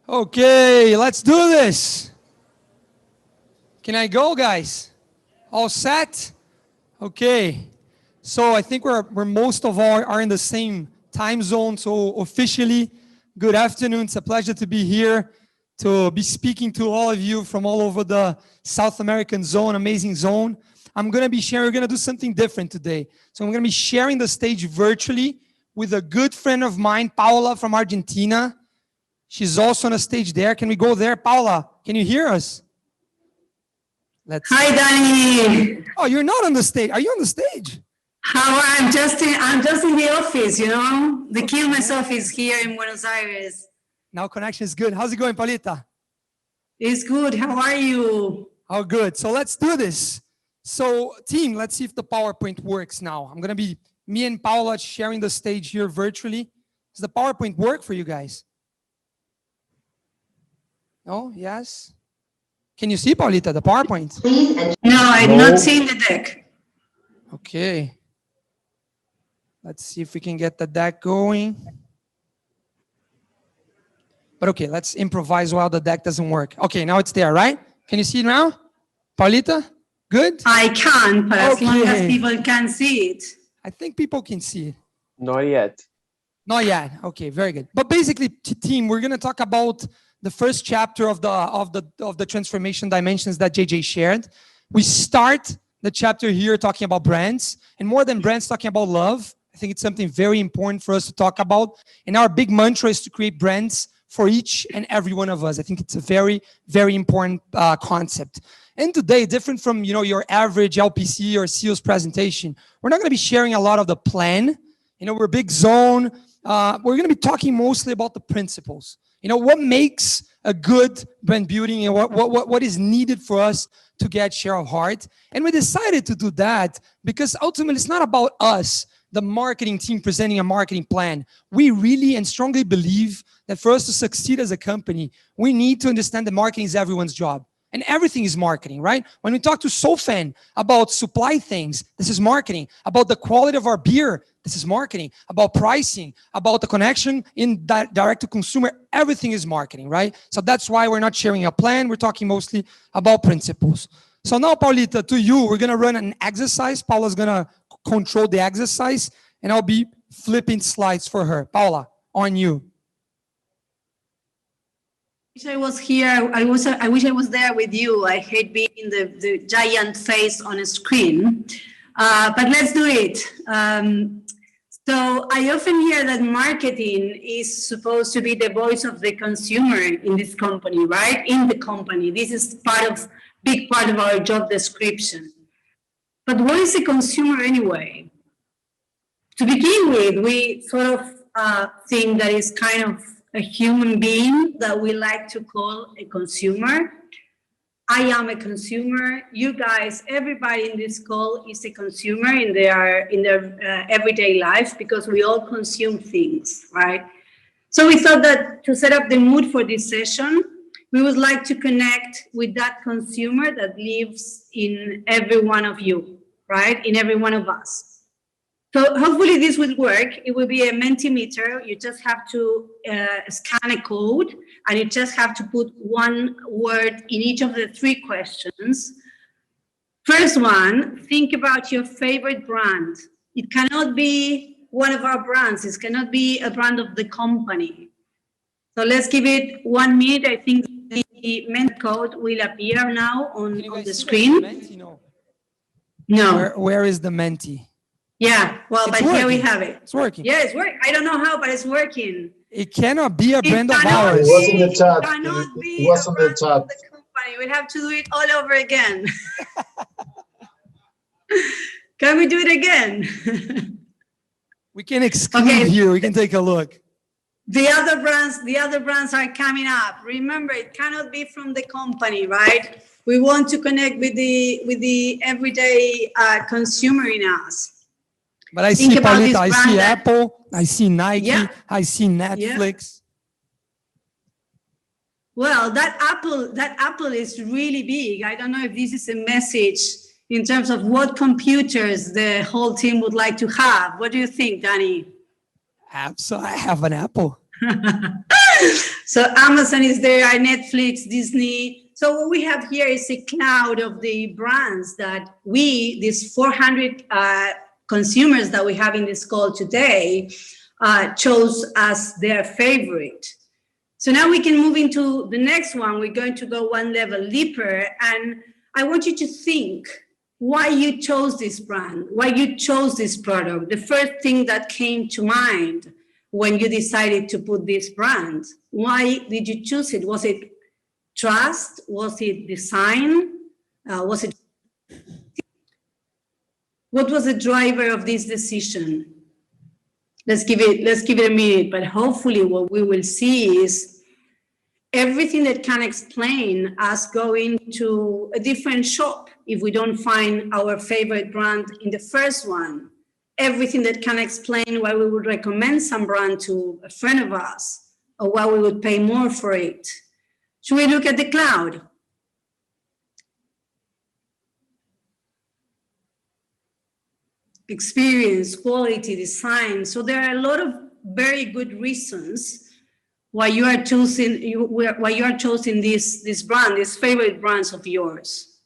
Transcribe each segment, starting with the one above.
Okay, let's do this. Can I go, guys? All set? Okay. So I think we're most of all are in the same time zone. So officially, good afternoon. It's a pleasure to be here, to be speaking to all of you from all over the South American zone, amazing zone. I'm going to be sharing, we're going to do something different today. So I'm going to be sharing the stage virtually with a good friend of mine, Paula from Argentina. She's also on a stage there. Can we go there? Paula, can you hear us? Hi, Danny. Oh, you're not on the stage. Are you on the stage? I'm just in the office, you know. The Quilmes office here in Buenos Aires. Now connection is good. How's it going, Paulita? It's good. How are you? Oh, good. So let's do this. So team, let's see if the PowerPoint works now. I'm going to be me and Paula sharing the stage here virtually. Does the PowerPoint work for you guys? No? Yes? Can you see, Paulita, the PowerPoint? No, I'm not seeing the deck. Okay. Let's see if we can get the deck going. But okay, let's improvise while the deck doesn't work. Okay, now it's there, right? Can you see it now? Paulita? Good? I can, but as long as people can see it. I think people can see it. Not yet. Not yet. Okay, very good. But basically, team, we're going to talk about the first chapter of the transformation dimensions that JJ shared. We start the chapter here talking about brands, and more than brands, talking about love. I think it's something very important for us to talk about. And our big mantra is to create brands for each and every one of us. I think it's a very, very important concept. And today, different from your average LPC or CEO's presentation, we're not going to be sharing a lot of the plan. We're a big zone. We're going to be talking mostly about the principles. What makes a good brand building and what is needed for us to get share of heart. And we decided to do that because ultimately it's not about us, the marketing team presenting a marketing plan. We really and strongly believe that for us to succeed as a company, we need to understand that marketing is everyone's job. And everything is marketing, right? When we talk to Sofan about supply things, this is marketing. About the quality of our beer, this is marketing. About pricing, about the connection in direct to consumer, everything is marketing, right? So that's why we're not sharing a plan. We're talking mostly about principles. So now, Paulita, to you, we're going to run an exercise. Paula's going to control the exercise, and I'll be flipping slides for her. Paula, on you. I was here. I wish I was there with you. I hate being the giant face on a screen, but let's do it. So I often hear that marketing is supposed to be the voice of the consumer in this company, right? In the company, this is big part of our job description. But what is a consumer anyway? To begin with, we sort of think that it's kind of a human being that we like to call a consumer. I am a consumer. You guys, everybody in this call is a consumer in their everyday life because we all consume things, right? So we thought that to set up the mood for this session, we would like to connect with that consumer that lives in every one of you, right? In every one of us. So hopefully this will work. It will be a Mentimeter. You just have to scan a code, and you just have to put one word in each of the 3 questions. First one, think about your favorite brand. It cannot be one of our brands. It cannot be a brand of the company. So let's give it 1 minute. I think the Menti code will appear now on the screen. No. Where is the Menti? Yeah, well, but here we have it. It's working. Yeah, it's working. I don't know how, but it's working. It cannot be a brand of ours. It was in the chat. It cannot be It was a in the brand chat. of the company. We have to do it all over again. Can we do it again? We can exclude here. We can take a look. The other brands are coming up. Remember, it cannot be from the company, right? We want to connect with the everyday consumer in us. But I see Paulita, I see Apple, I see Nike, I see Netflix. Well, that Apple is really big. I don't know if this is a message in terms of what computers the whole team would like to have. What do you think, Danny? So I have an Apple. So Amazon is there, Netflix, Disney. So what we have here is a cloud of the brands that we, these 400 consumers that we have in this call today, chose as their favorite. So now we can move into the next one. We're going to go one level deeper. And I want you to think why you chose this brand, why you chose this product. The first thing that came to mind when you decided to put this brand, why did you choose it? Was it trust? Was it design? Was it? What was the driver of this decision? Let's give it a minute, but hopefully what we will see is everything that can explain us going to a different shop if we don't find our favorite brand in the first one. Everything that can explain why we would recommend some brand to a friend of us or why we would pay more for it. Should we look at the cloud? Experience, quality, design. So there are a lot of very good reasons why you are choosing this brand, these favorite brands of yours.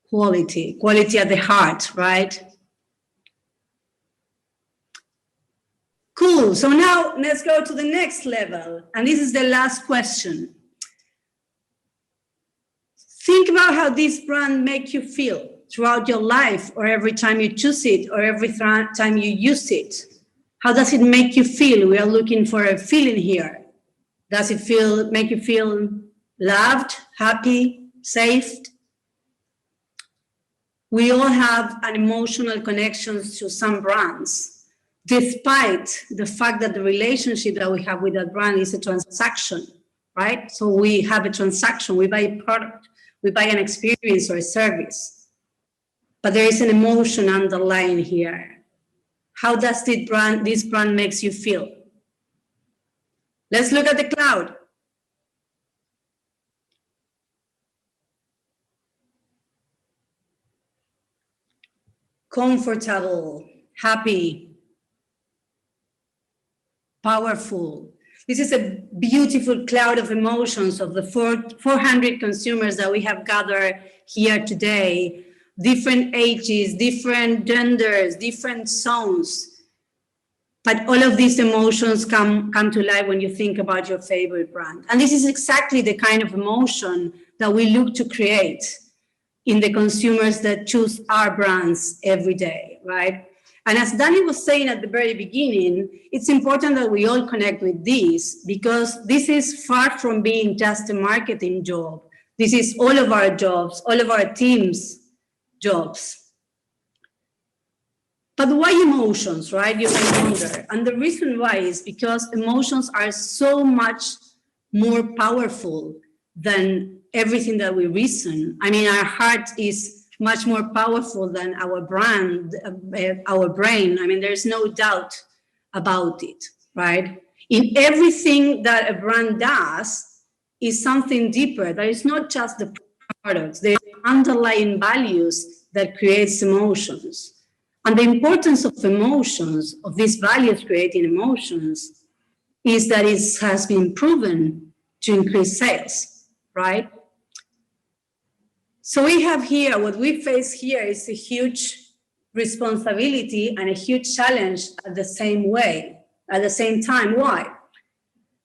Quality at the heart, right? Cool. So now let's go to the next level. And this is the last question. Think about how this brand makes you feel throughout your life, or every time you choose it, or every time you use it. How does it make you feel? We are looking for a feeling here. Does it make you feel loved, happy, safe? We all have an emotional connections to some brands, despite the fact that the relationship that we have with that brand is a transaction, right? So we have a transaction, we buy a product, we buy an experience or a service. But there is an emotion underlying here. How does this brand makes you feel? Let's look at the cloud. Comfortable, happy, powerful. This is a beautiful cloud of emotions of the 400 consumers that we have gathered here today. Different ages, different genders, different zones. But all of these emotions come to life when you think about your favorite brand. And this is exactly the kind of emotion that we look to create in the consumers that choose our brands every day, right? And as Danny was saying at the very beginning, it's important that we all connect with this, because this is far from being just a marketing job. This is all of our jobs, all of our teams' jobs. But why emotions, right? You may wonder. And the reason why is because emotions are so much more powerful than everything that we reason. I mean, our heart is much more powerful than our brain. I mean, there's no doubt about it, right? In everything that a brand does is something deeper. That is not just the products, the underlying values that creates emotions. And the importance of emotions, of these values creating emotions, is that it has been proven to increase sales, right? So we have here, what we face here is a huge responsibility and a huge challenge at the same time. Why?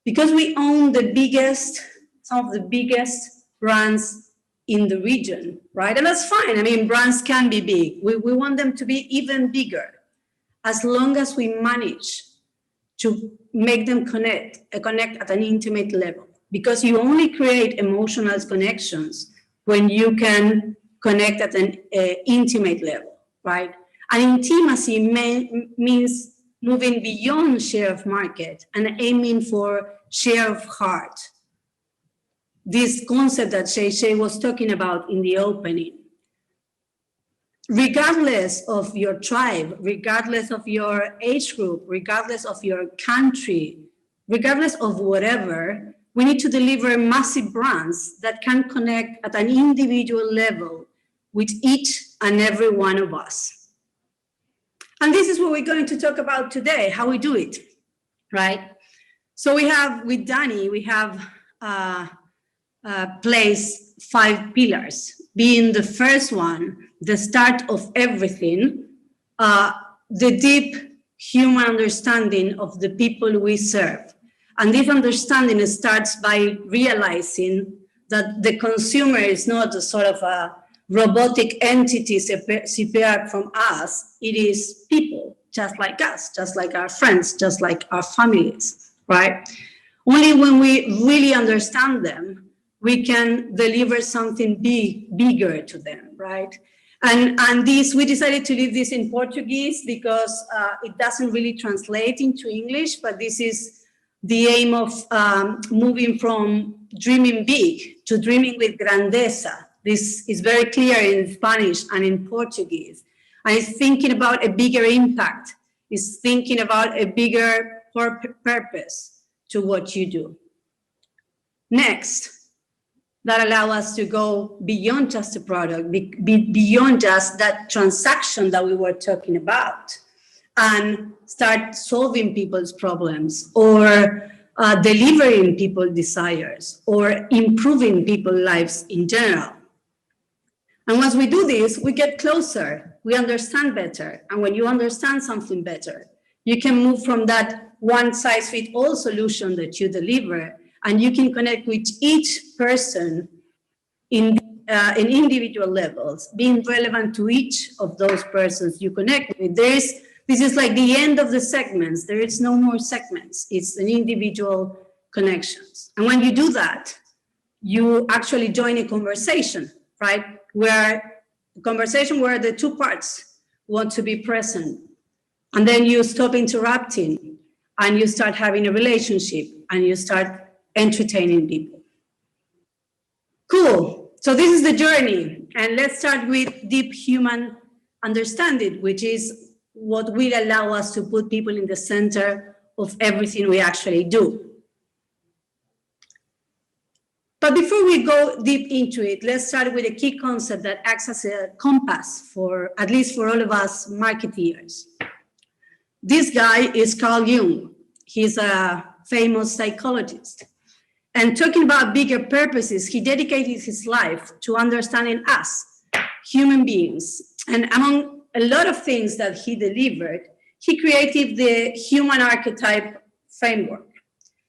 Because we own some of the biggest brands in the region, right? And that's fine. I mean, brands can be big. We want them to be even bigger, as long as we manage to make them connect at an intimate level. Because you only create emotional connections when you can connect at an intimate level, right? And intimacy means moving beyond share of market and aiming for share of heart. This concept that Shay was talking about in the opening. Regardless of your tribe, regardless of your age group, regardless of your country, regardless of whatever, we need to deliver massive brands that can connect at an individual level with each and every one of us. And this is what we're going to talk about today, how we do it, right? So we have, with Danny, we have placed 5 pillars, being the first one, the start of everything, the deep human understanding of the people we serve. And this understanding starts by realizing that the consumer is not a sort of a robotic entity separate from us. It is people, just like us, just like our friends, just like our families, right? Only when we really understand them, we can deliver something bigger to them, right? And this, we decided to leave this in Portuguese because it doesn't really translate into English, but this is the aim of moving from dreaming big to dreaming with grandeza. This is very clear in Spanish and in Portuguese. And it's thinking about a bigger impact. It's thinking about a bigger purpose to what you do. Next, that allow us to go beyond just the product, beyond just that transaction that we were talking about, and start solving people's problems, or delivering people's desires, or improving people's lives in general. And once we do this, we get closer, we understand better. And when you understand something better, you can move from that one-size-fits-all solution that you deliver, and you can connect with each person in individual levels, being relevant to each of those persons you connect with. This is like the end of the segments. There is no more segments. It's an individual connections. And when you do that, you actually join a conversation, right? Where the conversation where the two parts want to be present. And then you stop interrupting and you start having a relationship and you start entertaining people. Cool. So this is the journey. And let's start with deep human understanding, which is what will allow us to put people in the center of everything we actually do. But before we go deep into it, let's start with a key concept that acts as a compass for, at least for all of us marketeers. This guy is Carl Jung. He's a famous psychologist. And talking about bigger purposes, he dedicated his life to understanding us, human beings. And among a lot of things that he delivered, he created the human archetype framework,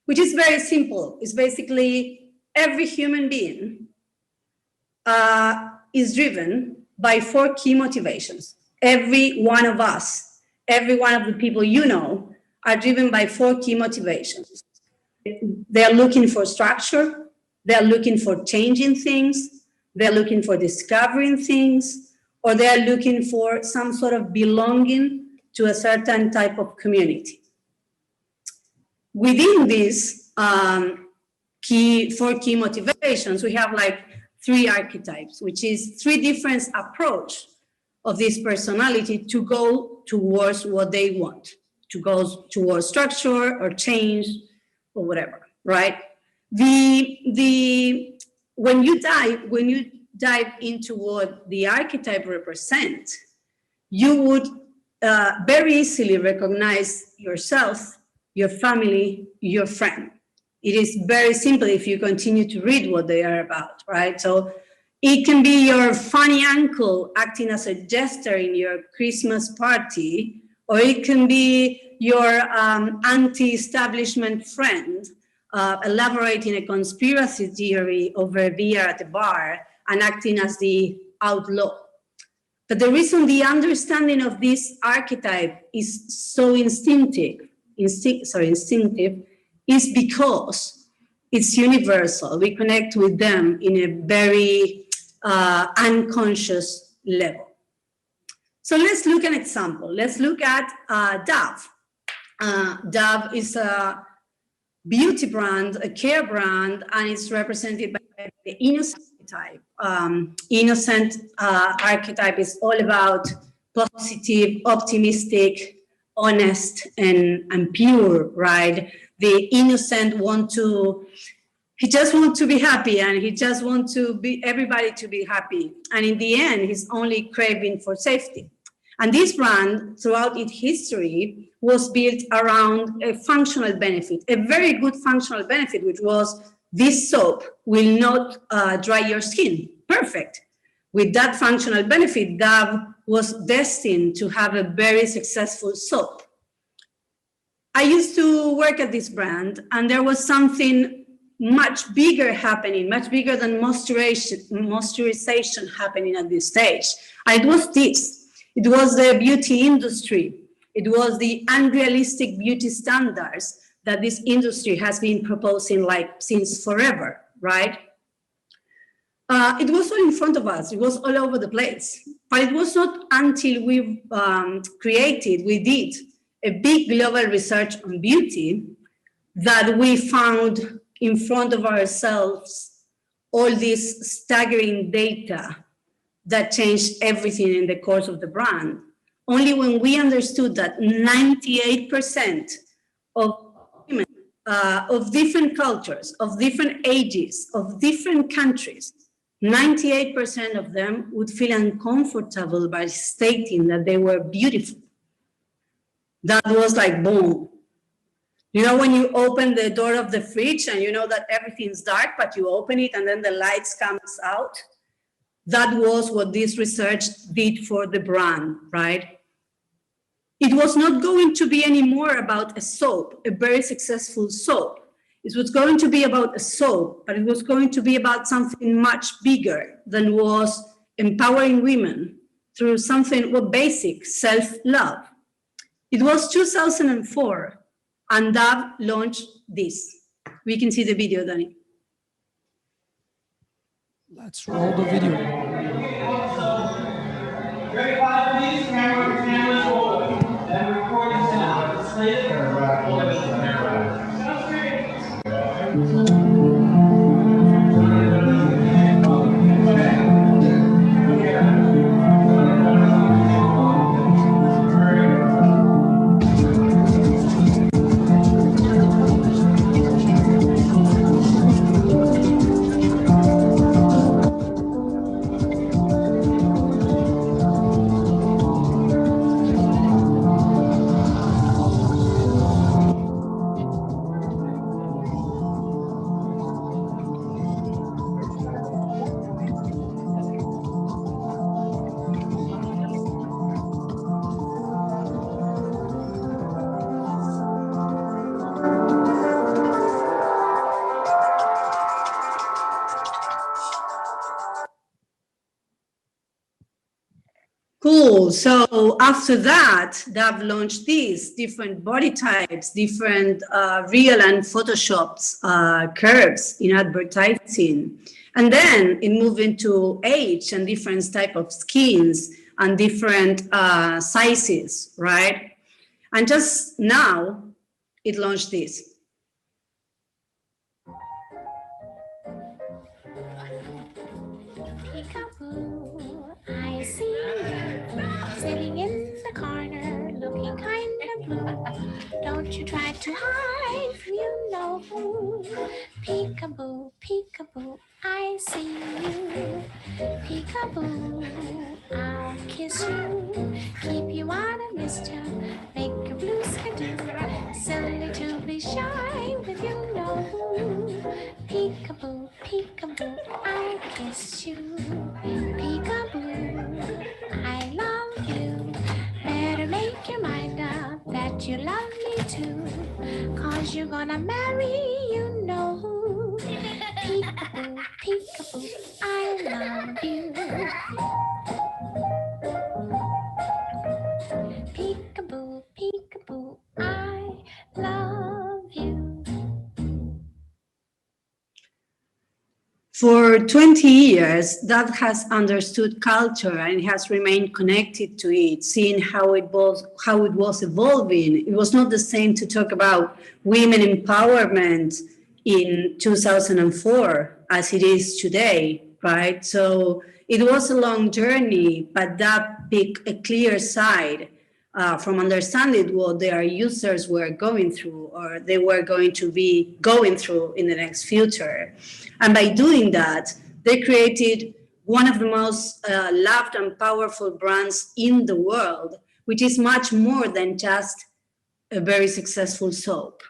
which is very simple. It's basically every human being is driven by 4 key motivations. Every one of us, every one of the people you know, are driven by 4 key motivations. They're looking for structure, they're looking for changing things, they're looking for discovering things, or they're looking for some sort of belonging to a certain type of community. Within these 4 key motivations, we have like 3 archetypes, which is 3 different approaches of this personality to go towards what they want, to go towards structure or change, or whatever, right? When you dive into what the archetype represents, you would very easily recognize yourself, your family, your friend. It is very simple if you continue to read what they are about, right? So it can be your funny uncle acting as a jester in your Christmas party, or it can be your anti-establishment friend elaborating a conspiracy theory over a beer at a bar and acting as the outlaw. But the reason the understanding of this archetype is so instinctive is because it's universal. We connect with them in a very unconscious level. So let's look at an example. Let's look at Dove. Dove is a beauty brand, a care brand, and it's represented by the innocent type. Innocent archetype is all about positive, optimistic, honest, and pure, right? The innocent he just wants to be happy, and he just wants to be everybody to be happy. And in the end, he's only craving for safety. And this brand, throughout its history, was built around a functional benefit, a very good functional benefit, which was this soap will not dry your skin. Perfect. With that functional benefit, Dove was destined to have a very successful soap. I used to work at this brand, and there was something much bigger happening, much bigger than moisturization happening at this stage. And it was this. It was the beauty industry. It was the unrealistic beauty standards that this industry has been proposing like since forever, right? It was all in front of us. It was all over the place. But it was not until we did a big global research on beauty that we found in front of ourselves all this staggering data that changed everything in the course of the brand. Only when we understood that 98% of women of different cultures, of different ages, of different countries, 98% of them would feel uncomfortable by stating that they were beautiful. That was like, boom. You know, when you open the door of the fridge and you know that everything's dark, but you open it and then the lights comes out. That was what this research did for the brand, right? It was not going to be anymore about a soap, a very successful soap. It was going to be about a soap, but it was going to be about something much bigger than was empowering women through something, well, basic self-love. It was 2004, and Dove launched this. We can see the video, Danny. Let's roll the video. Great, please, cameras roll. And recording's now. Slate Cool. So after that, Dove launched these different body types, different real and photoshopped curves in advertising. And then it moved into age and different type of skins and different sizes, right? And just now, it launched this. I see you sitting in the corner, looking kind of blue. Don't you try to hide from you know who. Peekaboo, peekaboo, I see you. Peekaboo, I'll kiss you. Keep you out of mischief, make your blue sky do. Silly to be shy with you know who. Peekaboo, peekaboo, I kiss you. Peekaboo, I love you. Better make your mind up that you love me too. 'Cause you're gonna marry, you know who. Peekaboo, peekaboo, I love you. Peekaboo, peekaboo, I love you. For 20 years, Dove has understood culture and has remained connected to it, seeing how it was evolving. It was not the same to talk about women empowerment in 2004 as it is today, right? So it was a long journey, but that picked a clear side from understanding what their users were going through or they were going to be going through in the next future. And by doing that, they created one of the most loved and powerful brands in the world, which is much more than just a very successful soap.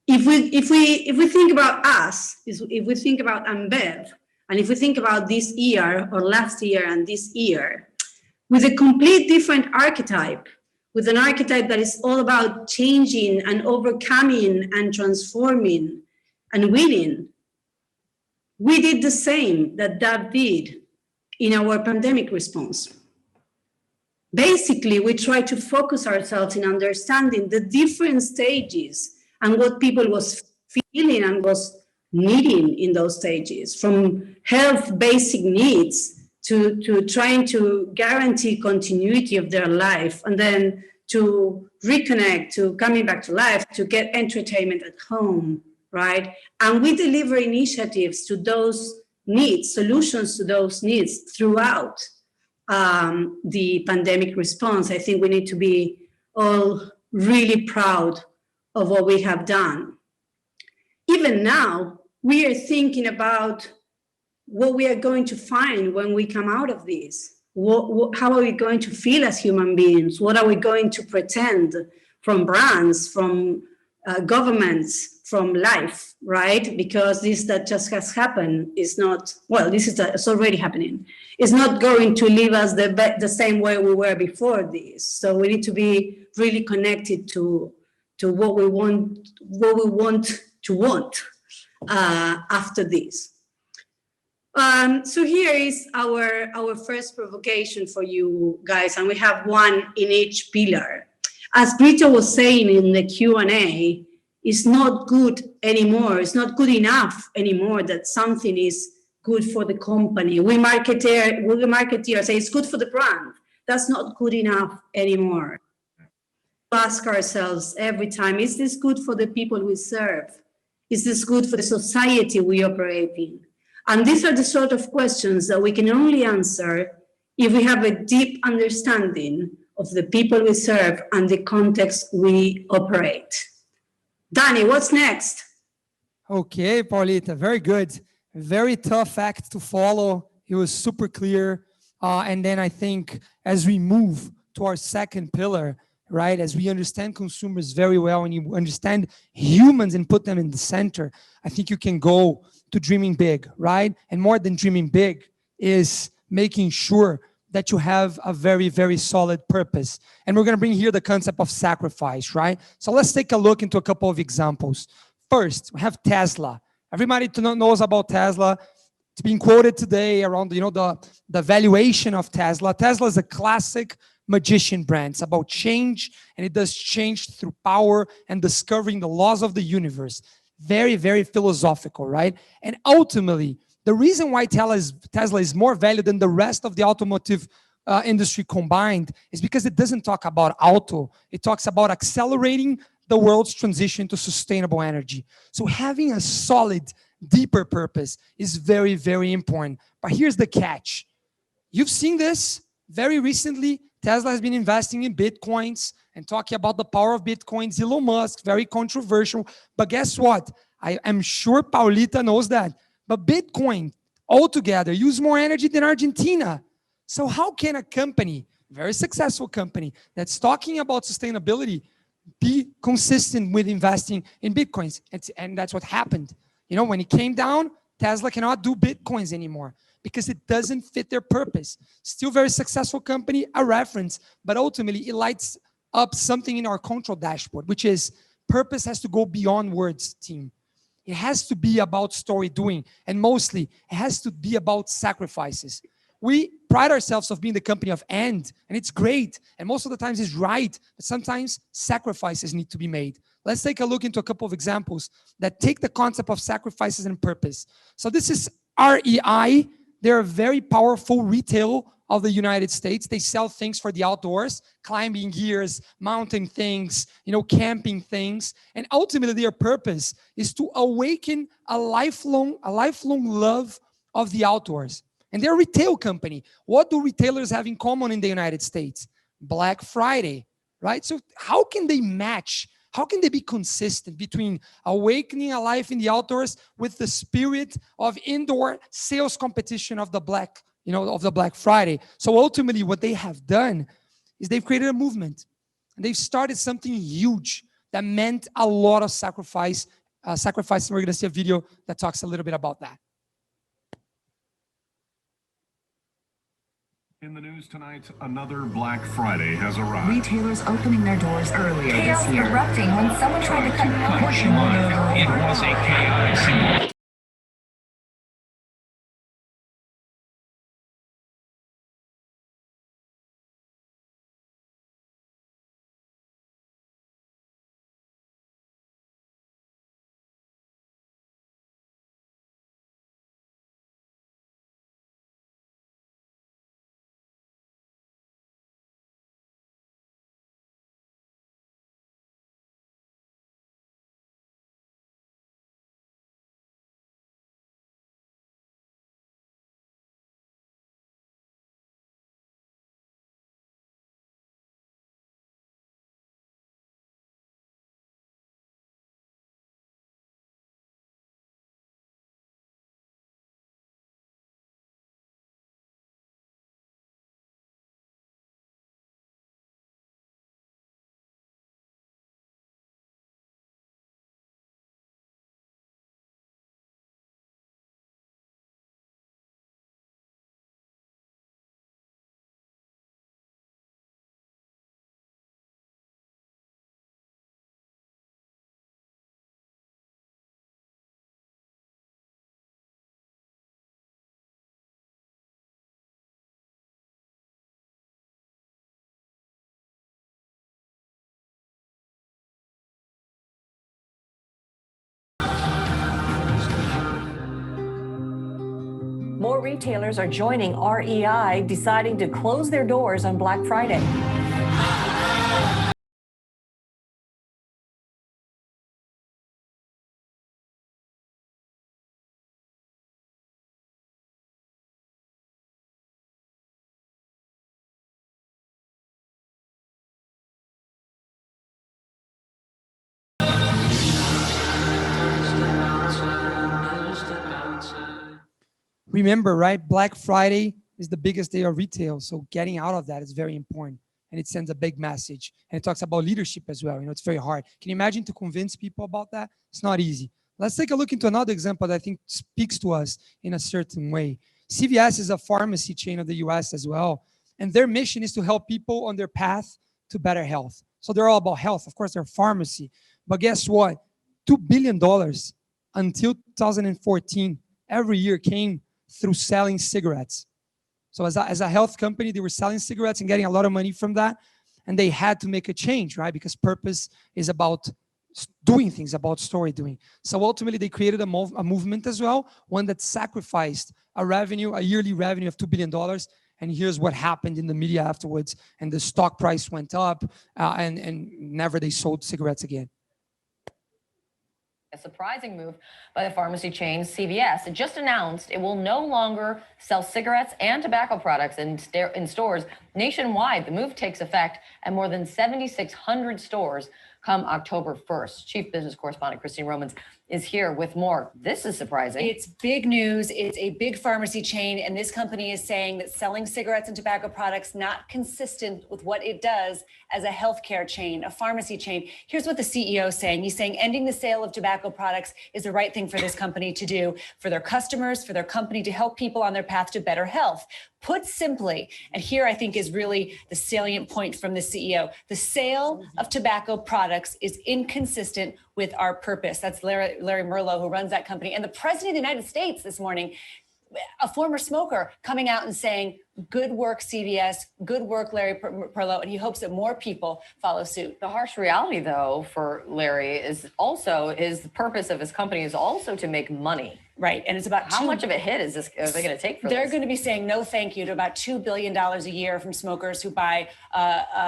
If we think about us, if we think about Ambev, and if we think about this year or last year and this year, with a complete different archetype, with an archetype that is all about changing and overcoming and transforming and winning, we did the same that Dove did in our pandemic response. Basically, we try to focus ourselves in understanding the different stages and what people was feeling and was needing in those stages, from health basic needs to trying to guarantee continuity of their life, and then to reconnect, to coming back to life, to get entertainment at home, right? And we deliver initiatives to those needs, solutions to those needs throughout the pandemic response. I think we need to be all really proud of what we have done. Even now, we are thinking about what we are going to find when we come out of this. How are we going to feel as human beings? What are we going to pretend from brands, from governments, from life, right? Because this that just has happened is not, well, it's already happening. It's not going to leave us the same way we were before this. So we need to be really connected to what we want to want after this. So here is our first provocation for you guys, and we have one in each pillar. As Brito was saying in the Q&A, it's not good anymore. It's not good enough anymore that something is good for the company. We marketeers say it's good for the brand. That's not good enough anymore. We ask ourselves every time, is this good for the people we serve? Is this good for the society we operate in? And these are the sort of questions that we can only answer if we have a deep understanding of the people we serve and the context we operate. Danny, what's next? Okay, Paulita, very good. Very tough act to follow. It was super clear. And then I think as we move to our second pillar, right, as we understand consumers very well and you understand humans and put them in the center, I think you can go to dreaming big, right? And more than dreaming big is making sure that you have a very, very solid purpose. And we're going to bring here the concept of sacrifice, right? So let's take a look into a couple of examples. First, we have Tesla. Everybody knows about Tesla. It's being quoted today around, the valuation of Tesla. Tesla is a classic magician brand. It's about change, and it does change through power and discovering the laws of the universe. Very, very philosophical, right? And ultimately, the reason why Tesla is more valued than the rest of the automotive industry combined is because it doesn't talk about auto. It talks about accelerating the world's transition to sustainable energy. So having a solid, deeper purpose is very, very important. But here's the catch. You've seen this very recently. Tesla has been investing in Bitcoins and talking about the power of Bitcoins. Elon Musk, very controversial. But guess what? I am sure Paulita knows that. But Bitcoin altogether use more energy than Argentina. So how can a company, very successful company, that's talking about sustainability be consistent with investing in Bitcoins? And that's what happened. When it came down, Tesla cannot do Bitcoins anymore because it doesn't fit their purpose. Still very successful company, a reference, but ultimately it lights up something in our control dashboard, which is purpose has to go beyond words, team. It has to be about story doing, and mostly it has to be about sacrifices. We pride ourselves of being the company of and it's great, and most of the times it's right, but sometimes sacrifices need to be made. Let's take a look into a couple of examples that take the concept of sacrifices and purpose. So this is REI. They're a very powerful retail of the United States. They sell things for the outdoors, climbing gears, mountain things, camping things. And ultimately their purpose is to awaken a lifelong love of the outdoors. And they're a retail company. What do retailers have in common in the United States? Black Friday, right? So how can they match How can they be consistent between awakening a life in the outdoors with the spirit of indoor sales competition of the Black Friday? So ultimately, what they have done is they've created a movement, and they've started something huge that meant a lot of sacrifice. And we're going to see a video that talks a little bit about that. In the news tonight, another Black Friday has arrived. Retailers opening their doors earlier Chaos this year. erupting when someone tried to cut me off. It was a chaotic scene. More retailers are joining REI, deciding to close their doors on Black Friday. Remember, right? Black Friday is the biggest day of retail. So getting out of that is very important. And it sends a big message. And it talks about leadership as well. It's very hard. Can you imagine to convince people about that? It's not easy. Let's take a look into another example that I think speaks to us in a certain way. CVS is a pharmacy chain of the US as well. And their mission is to help people on their path to better health. So they're all about health. Of course, they're a pharmacy. But guess what? $2 billion until 2014 every year came through selling cigarettes. So as a health company, they were selling cigarettes and getting a lot of money from that. And they had to make a change, right? Because purpose is about doing things, about story doing. So ultimately, they created a movement as well, one that sacrificed a yearly revenue of $2 billion. And here's what happened in the media afterwards. And the stock price went up and never they sold cigarettes again. A surprising move by the pharmacy chain CVS. It just announced it will no longer sell cigarettes and tobacco products in stores nationwide. The move takes effect at more than 7,600 stores come October 1st. Chief Business Correspondent Christine Romans is here with more. This is surprising. It's big news. It's a big pharmacy chain, and this company is saying that selling cigarettes and tobacco products not consistent with what it does as a healthcare chain, a pharmacy chain. Here's what the CEO is saying. He's saying ending the sale of tobacco products is the right thing for this company to do, for their customers, for their company to help people on their path to better health. Put simply, and here I think is really the salient point from the CEO, the sale of tobacco products is inconsistent with our purpose. That's Larry Merlo, who runs that company. And the president of the United States this morning, a former smoker, coming out and saying, good work, CVS, good work, Larry Merlo, and he hopes that more people follow suit. The harsh reality, though, for Larry is also the purpose of his company is also to make money. Right, and it's about How much of a hit is this? Are they going to take for They're this? going to be saying no thank you to about $2 billion a year from smokers who buy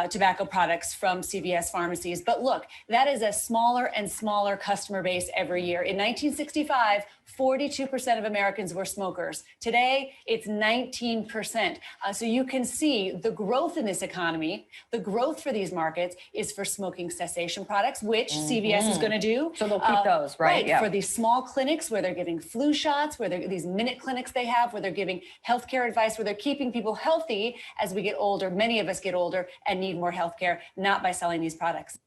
tobacco products from CVS pharmacies. But look, that is a smaller and smaller customer base every year. In 1965, 42% of Americans were smokers. Today, it's 19%. So you can see the growth in this economy, the growth for these markets is for smoking cessation products, which CVS is going to do. So they'll keep those, right? Yeah. For these small clinics where they're giving flu shots, where they're these minute clinics they have, where they're giving healthcare advice, where they're keeping people healthy as we get older. Many of us get older and need more healthcare, not by selling these products.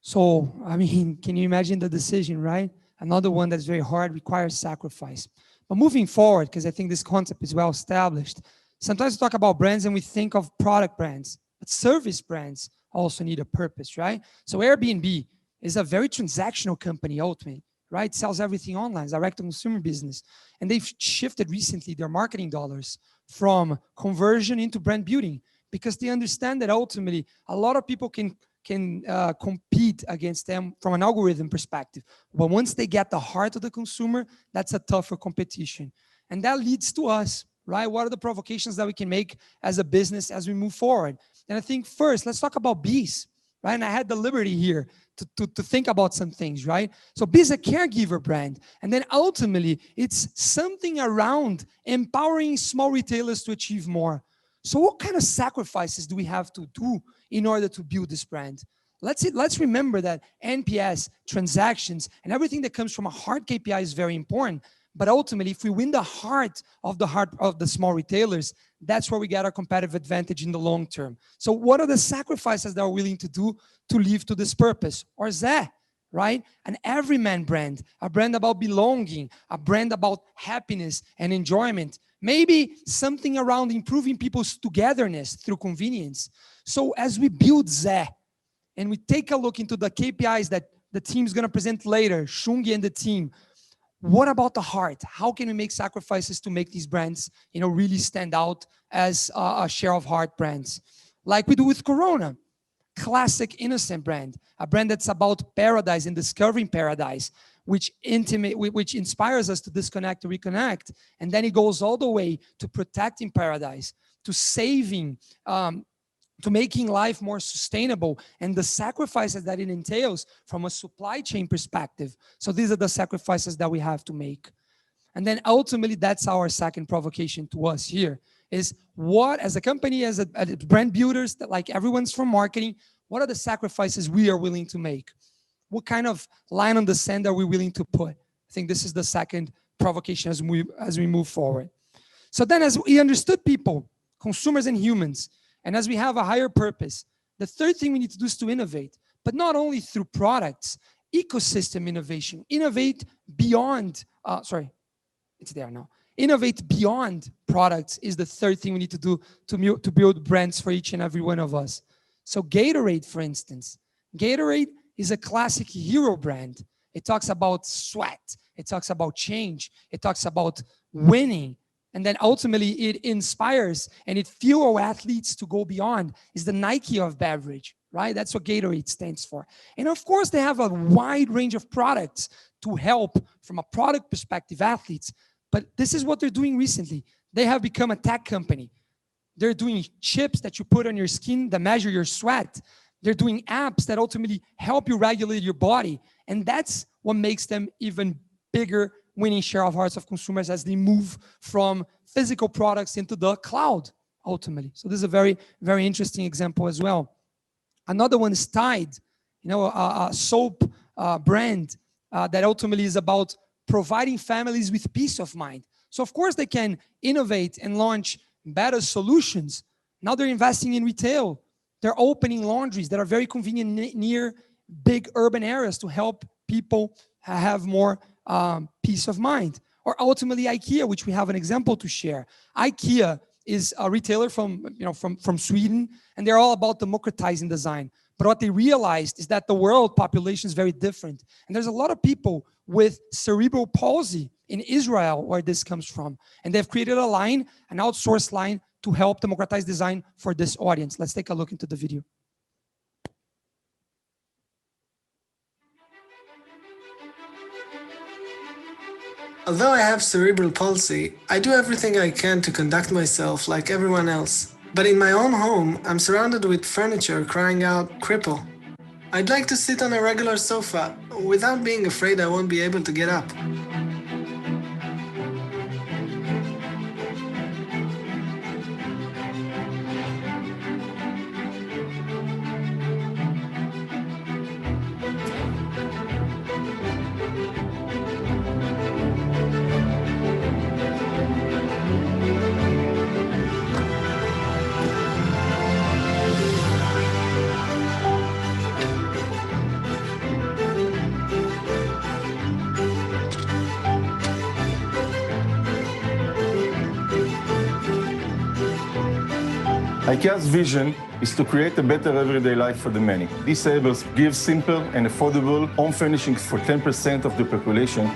So, I mean, can you imagine the decision, right? Another one that's very hard, requires sacrifice. But moving forward, because I think this concept is well established, sometimes we talk about brands and we think of product brands, but service brands also need a purpose, right? So Airbnb is a very transactional company ultimately, right? It sells everything online, direct-to-consumer business. And they've shifted recently their marketing dollars from conversion into brand building because they understand that ultimately a lot of people can compete against them from an algorithm perspective. But once they get the heart of the consumer, that's a tougher competition. And that leads to us, right? What are the provocations that we can make as a business as we move forward? And I think first, let's talk about bees, right? And I had the liberty here to think about some things, right? So Bee is a caregiver brand. And then ultimately, it's something around empowering small retailers to achieve more. So what kind of sacrifices do we have to do in order to build this brand? Let's remember that NPS, transactions, and everything that comes from a hard KPI is very important. But ultimately, if we win the heart of the small retailers, that's where we get our competitive advantage in the long term. So what are the sacrifices that we're willing to do to live to this purpose? Or that, right? An everyman brand, a brand about belonging, a brand about happiness and enjoyment. Maybe something around improving people's togetherness through convenience. So as we build that, and we take a look into the KPIs that the team's going to present later, Shungi and the team, what about the heart? How can we make sacrifices to make these brands, really stand out as a share of heart brands? Like we do with Corona, classic innocent brand, a brand that's about paradise and discovering paradise, which inspires us to disconnect, to reconnect. And then it goes all the way to protecting paradise, to saving, to making life more sustainable, and the sacrifices that it entails from a supply chain perspective. So these are the sacrifices that we have to make. And then ultimately, that's our second provocation to us here, is what, as a company, as brand builders, that like everyone's from marketing, what are the sacrifices we are willing to make? What kind of line on the sand are we willing to put? I think this is the second provocation as we move forward. So then as we understood people, consumers and humans, and as we have a higher purpose, the third thing we need to do is to innovate, but not only through products, ecosystem innovation, innovate beyond, it's there now. Innovate beyond products is the third thing we need to do to build brands for each and every one of us. So Gatorade, for instance, Gatorade is a classic hero brand. It talks about sweat. It talks about change. It talks about winning. And then ultimately it inspires and it fuels athletes to go beyond. It's the Nike of beverage, right? That's what Gatorade stands for. And of course, they have a wide range of products to help from a product perspective athletes. But this is what they're doing recently. They have become a tech company. They're doing chips that you put on your skin that measure your sweat. They're doing apps that ultimately help you regulate your body. And that's what makes them even bigger, winning share of hearts of consumers as they move from physical products into the cloud, ultimately. So this is a very, very interesting example as well. Another one is Tide, a soap brand that ultimately is about providing families with peace of mind. So of course they can innovate and launch better solutions. Now they're investing in retail. They're opening laundries that are very convenient near big urban areas to help people have more peace of mind. Or ultimately IKEA, which we have an example to share. IKEA is a retailer from Sweden, and they're all about democratizing design. But what they realized is that the world population is very different. And there's a lot of people with cerebral palsy in Israel, where this comes from. And they've created a line, an outsourced line, to help democratize design for this audience. Let's take a look into the video. Although I have cerebral palsy, I do everything I can to conduct myself like everyone else. But in my own home, I'm surrounded with furniture crying out, cripple. I'd like to sit on a regular sofa without being afraid I won't be able to get up. IKEA's vision is to create a better everyday life for the many. These tables give simple and affordable home furnishings for 10% of the population.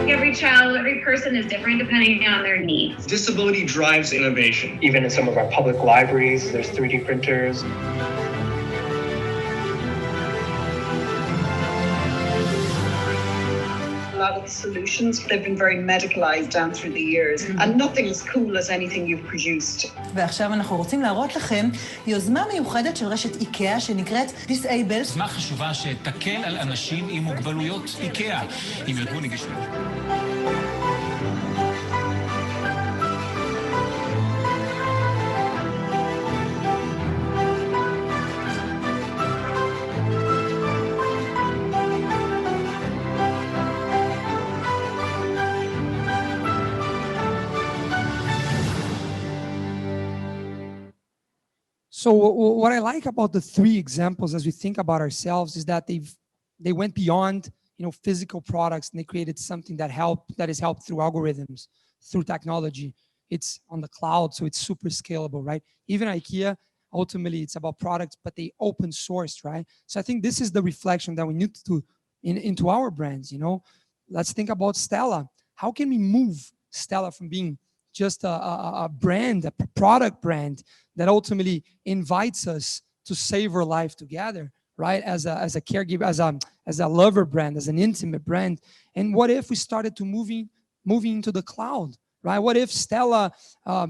Every child, every person is different depending on their needs. Disability drives innovation. Even in some of our public libraries, there's 3D printers. A lot of the solutions, they've been very medicalized down through the years, and nothing as cool as anything you've produced. ועכשיו אנחנו רוצים להראות לכם יוזמה מיוחדת של רשת איקאה שנקראת Disable. יוזמה חשובה שתקל על אנשים עם מוגבלויות איקאה, עם ארגון נגישות. So what I like about the three examples as we think about ourselves is that they went beyond, physical products, and they created something that is helped through algorithms, through technology. It's on the cloud, so it's super scalable, right? Even IKEA, ultimately it's about products, but they open sourced, right? So I think this is the reflection that we need to do into our brands. Let's think about Stella. How can we move Stella from being just a brand, a product brand that ultimately invites us to savor life together, right? As a caregiver, as a lover brand, as an intimate brand. And what if we started to moving into the cloud, right? What if Stella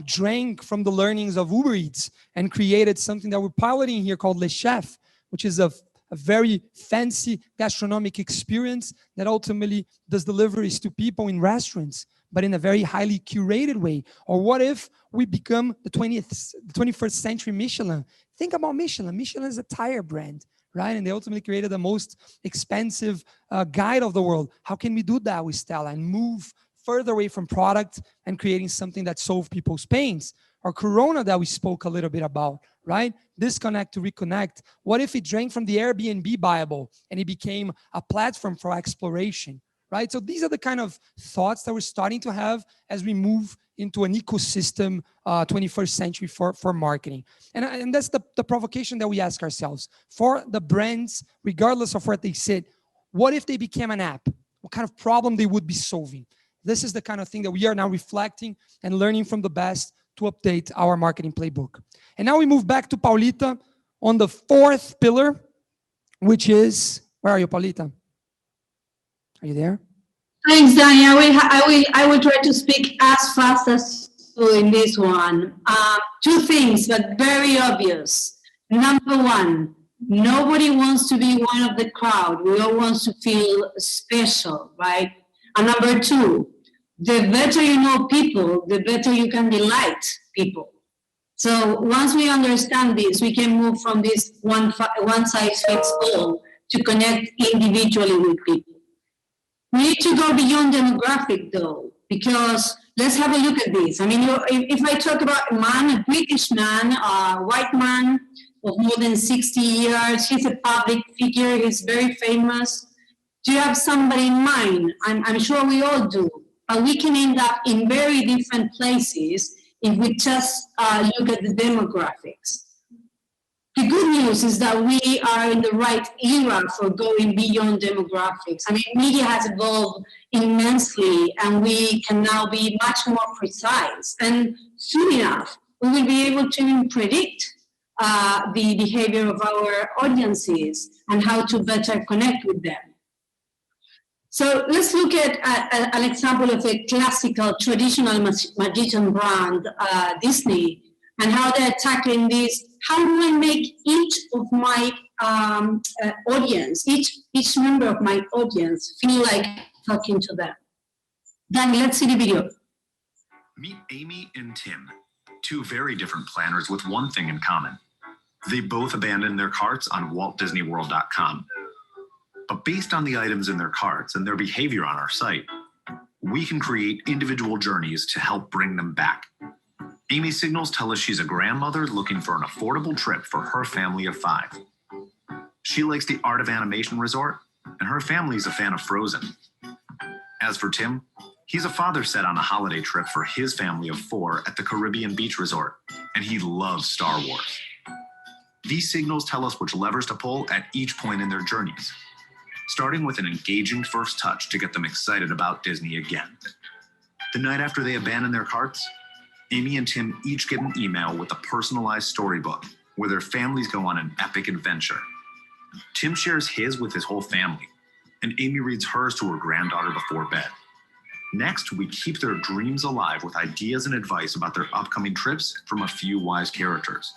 drank from the learnings of Uber Eats and created something that we're piloting here called Le Chef, which is a very fancy gastronomic experience that ultimately does deliveries to people in restaurants, but in a very highly curated way? Or what if we become the 21st century Michelin? Think about Michelin. Michelin is a tire brand, right? And they ultimately created the most expensive guide of the world. How can we do that with Stella and move further away from product and creating something that solves people's pains? Or Corona that we spoke a little bit about, right? Disconnect to reconnect. What if it drank from the Airbnb Bible and it became a platform for exploration, right? So these are the kind of thoughts that we're starting to have as we move into an ecosystem 21st century for marketing. And that's the provocation that we ask ourselves. For the brands, regardless of where they sit, what if they became an app? What kind of problem they would be solving? This is the kind of thing that we are now reflecting and learning from the best to update our marketing playbook. And now we move back to Paulita on the fourth pillar, which is, where are you, Paulita? Are you there? Thanks, Danny. I will try to speak as fast as possible in this one. Two things, but very obvious. Number one, nobody wants to be one of the crowd. We all want to feel special, right? And number two, the better you know people, the better you can delight people. So once we understand this, we can move from this one size fits all to connect individually with people. We need to go beyond demographic though, because let's have a look at this. I mean, if I talk about a man, a British man, a white man of more than 60 years, he's a public figure, he's very famous. Do you have somebody in mind? I'm sure we all do, but we can end up in very different places if we just look at the demographics. The good news is that we are in the right era for going beyond demographics. I mean, media has evolved immensely, and we can now be much more precise. And soon enough, we will be able to predict the behavior of our audiences and how to better connect with them. So let's look at an example of a classical, traditional magician brand, Disney, and how they're tackling this. How do I make each of my audience, each member of my audience, feel like talking to them? Then let's see the video. Meet Amy and Tim, two very different planners with one thing in common. They both abandoned their carts on WaltDisneyWorld.com. But based on the items in their carts and their behavior on our site, we can create individual journeys to help bring them back. Amy's signals tell us she's a grandmother looking for an affordable trip for her family of 5. She likes the Art of Animation Resort, and her family's a fan of Frozen. As for Tim, he's a father set on a holiday trip for his family of 4 at the Caribbean Beach Resort, and he loves Star Wars. These signals tell us which levers to pull at each point in their journeys, starting with an engaging first touch to get them excited about Disney again. The night after they abandon their carts, Amy and Tim each get an email with a personalized storybook where their families go on an epic adventure. Tim shares his with his whole family, and Amy reads hers to her granddaughter before bed. Next, we keep their dreams alive with ideas and advice about their upcoming trips from a few wise characters.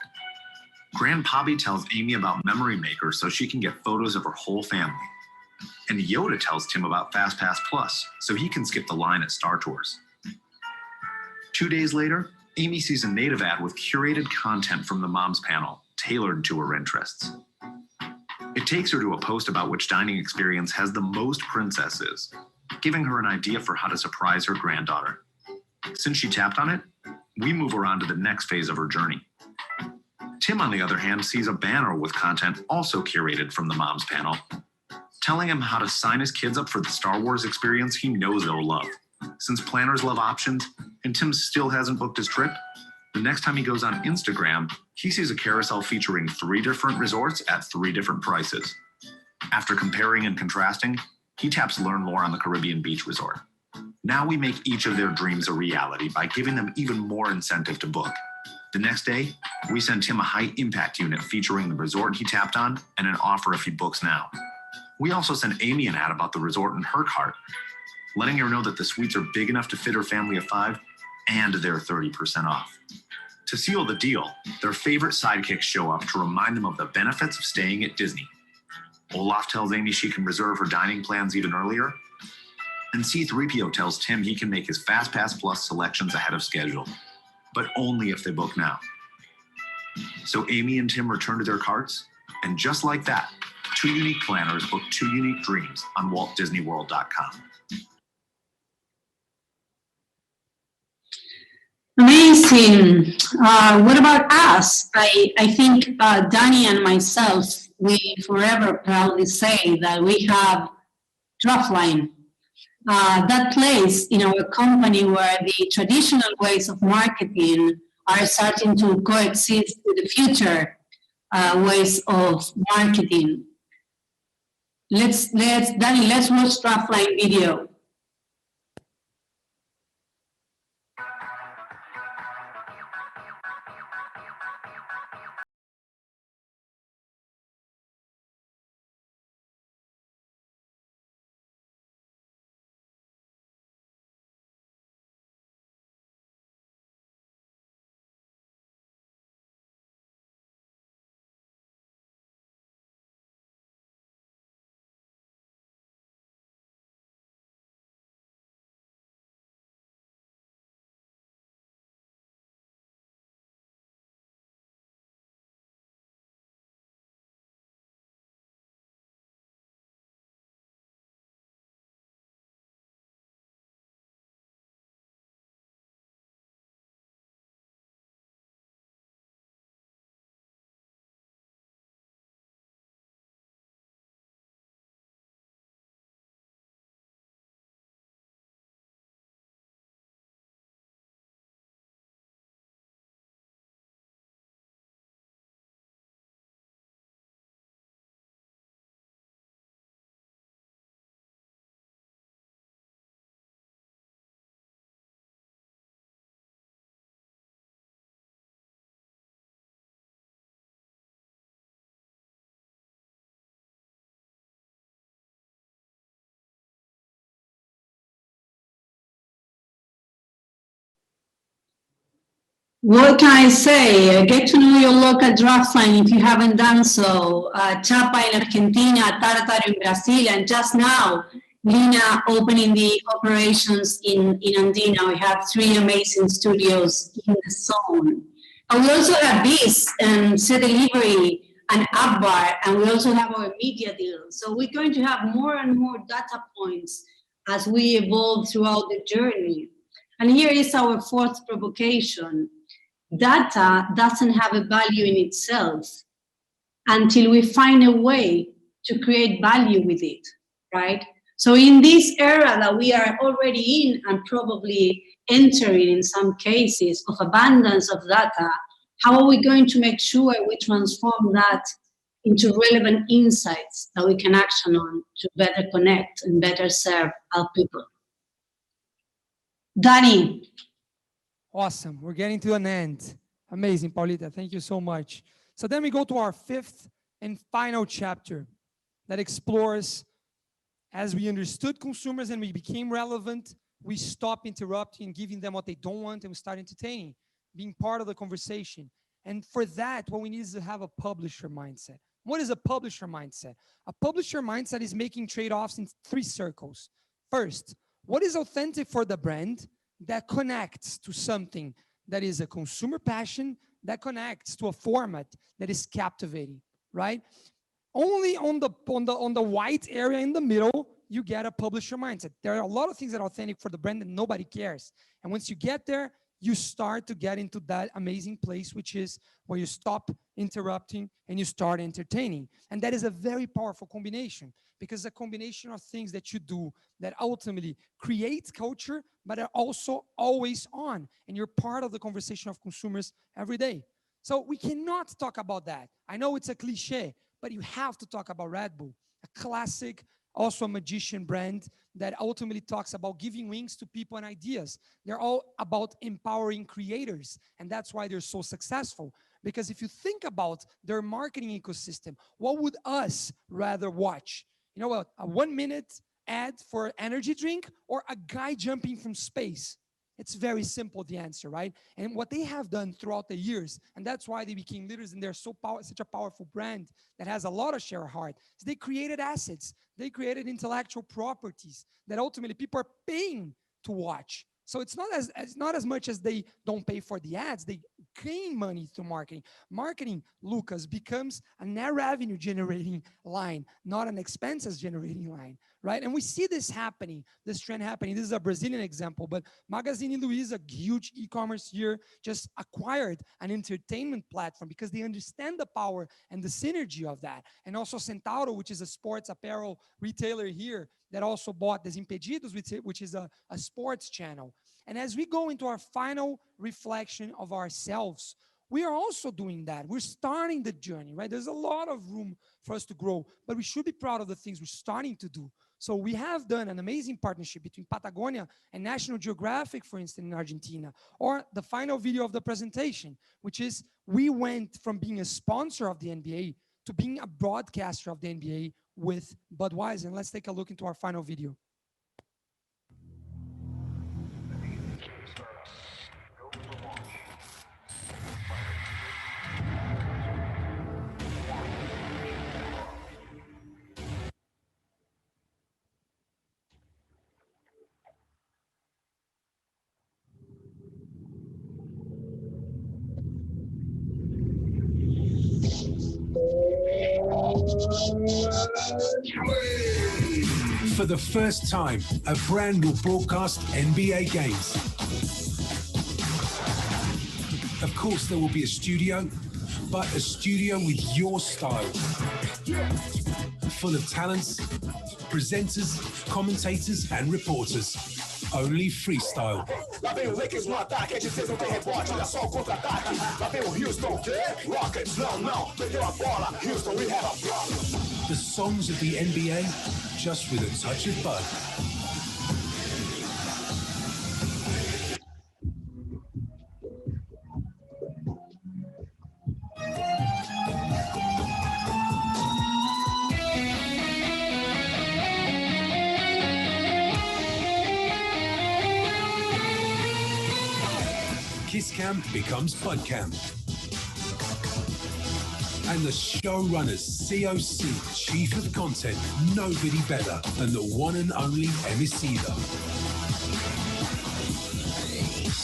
Grandpappy tells Amy about Memory Maker so she can get photos of her whole family. And Yoda tells Tim about FastPass Plus so he can skip the line at Star Tours. 2 days later, Amy sees a native ad with curated content from the Moms panel, tailored to her interests. It takes her to a post about which dining experience has the most princesses, giving her an idea for how to surprise her granddaughter. Since she tapped on it, we move her on to the next phase of her journey. Tim, on the other hand, sees a banner with content also curated from the Moms panel, telling him how to sign his kids up for the Star Wars experience he knows they'll love. Since planners love options, and Tim still hasn't booked his trip, the next time he goes on Instagram, he sees a carousel featuring 3 different resorts at 3 different prices. After comparing and contrasting, he taps Learn More on the Caribbean Beach Resort. Now we make each of their dreams a reality by giving them even more incentive to book. The next day, we send Tim a high-impact unit featuring the resort he tapped on and an offer if he books now. We also send Amy an ad about the resort in her cart, letting her know that the suites are big enough to fit her family of 5 and they're 30% off. To seal the deal, their favorite sidekicks show up to remind them of the benefits of staying at Disney. Olaf tells Amy she can reserve her dining plans even earlier, and C-3PO tells Tim he can make his FastPass Plus selections ahead of schedule, but only if they book now. So Amy and Tim return to their carts, and just like that, 2 unique planners book 2 unique dreams on WaltDisneyWorld.com. Amazing. What about us? I think Danny and myself, we forever proudly say that we have Draftline. That place in our company where the traditional ways of marketing are starting to coexist with the future ways of marketing. Danny, let's watch Draftline video. What can I say? Get to know your local draft line if you haven't done so. Chapa in Argentina, Tartar in Brazil, and just now, Lina opening the operations in Andina. We have 3 amazing studios in the zone. And we also have this, Set Delivery and Upbar, and we also have our media deal. So we're going to have more and more data points as we evolve throughout the journey. And here is our 4th provocation. Data doesn't have a value in itself until we find a way to create value with it, right? So in this era that we are already in and probably entering in some cases of abundance of data, how are we going to make sure we transform that into relevant insights that we can action on to better connect and better serve our people? Danny. Awesome. We're getting to an end. Amazing, Paulita. Thank you so much. So then we go to our 5th and final chapter that explores, as we understood consumers and we became relevant, we stop interrupting and giving them what they don't want, and we start entertaining, being part of the conversation. And for that, what we need is to have a publisher mindset. What is a publisher mindset? A publisher mindset is making trade-offs in 3 circles. First, what is authentic for the brand that connects to something that is a consumer passion, that connects to a format that is captivating, right? Only on the white area in the middle, you get a publisher mindset. There are a lot of things that are authentic for the brand that nobody cares. And once you get there, you start to get into that amazing place, which is where you stop interrupting and you start entertaining. And that is a very powerful combination, because a combination of things that you do that ultimately creates culture, but are also always on, and you're part of the conversation of consumers every day. So we cannot talk about that. I know it's a cliche, but you have to talk about Red Bull, a classic, also a magician brand that ultimately talks about giving wings to people and ideas. They're all about empowering creators, and that's why they're so successful. Because if you think about their marketing ecosystem, what would us rather watch? You know what, a 1-minute ad for energy drink or a guy jumping from space? It's very simple, the answer, right? And what they have done throughout the years, and that's why they became leaders and they're such a powerful brand that has a lot of share of heart, is they created assets. They created intellectual properties that ultimately people are paying to watch. So it's not as much as they don't pay for the ads, they gain money through marketing. Marketing, Lucas, becomes a net revenue generating line, not an expenses generating line, right? And we see this happening, this trend happening. This is a Brazilian example, but Magazine Luiza, a huge e-commerce here, just acquired an entertainment platform because they understand the power and the synergy of that. And also Centauro, which is a sports apparel retailer here, that also bought Desimpedidos, which is a sports channel. And as we go into our final reflection of ourselves, we are also doing that. We're starting the journey, right? There's a lot of room for us to grow, but we should be proud of the things we're starting to do. So we have done an amazing partnership between Patagonia and National Geographic, for instance, in Argentina, or the final video of the presentation, which is we went from being a sponsor of the NBA to being a broadcaster of the NBA with Budweiser. And let's take a look into our final video. For the first time, a brand will broadcast NBA games. Of course, there will be a studio, but a studio with your style. Full of talents, presenters, commentators, and reporters. Only freestyle. Lá vem o Lakers no ataque, é de 6 não tem rebote, olha só o contra-ataque. Lá vem o Houston, Rockets, não, perdeu a bola. Houston, we have a problem. The songs of the NBA, just with a touch of bud. Webcam becomes Podcam. And the showrunner's COC, Chief of Content, nobody better than the one and only Emicida.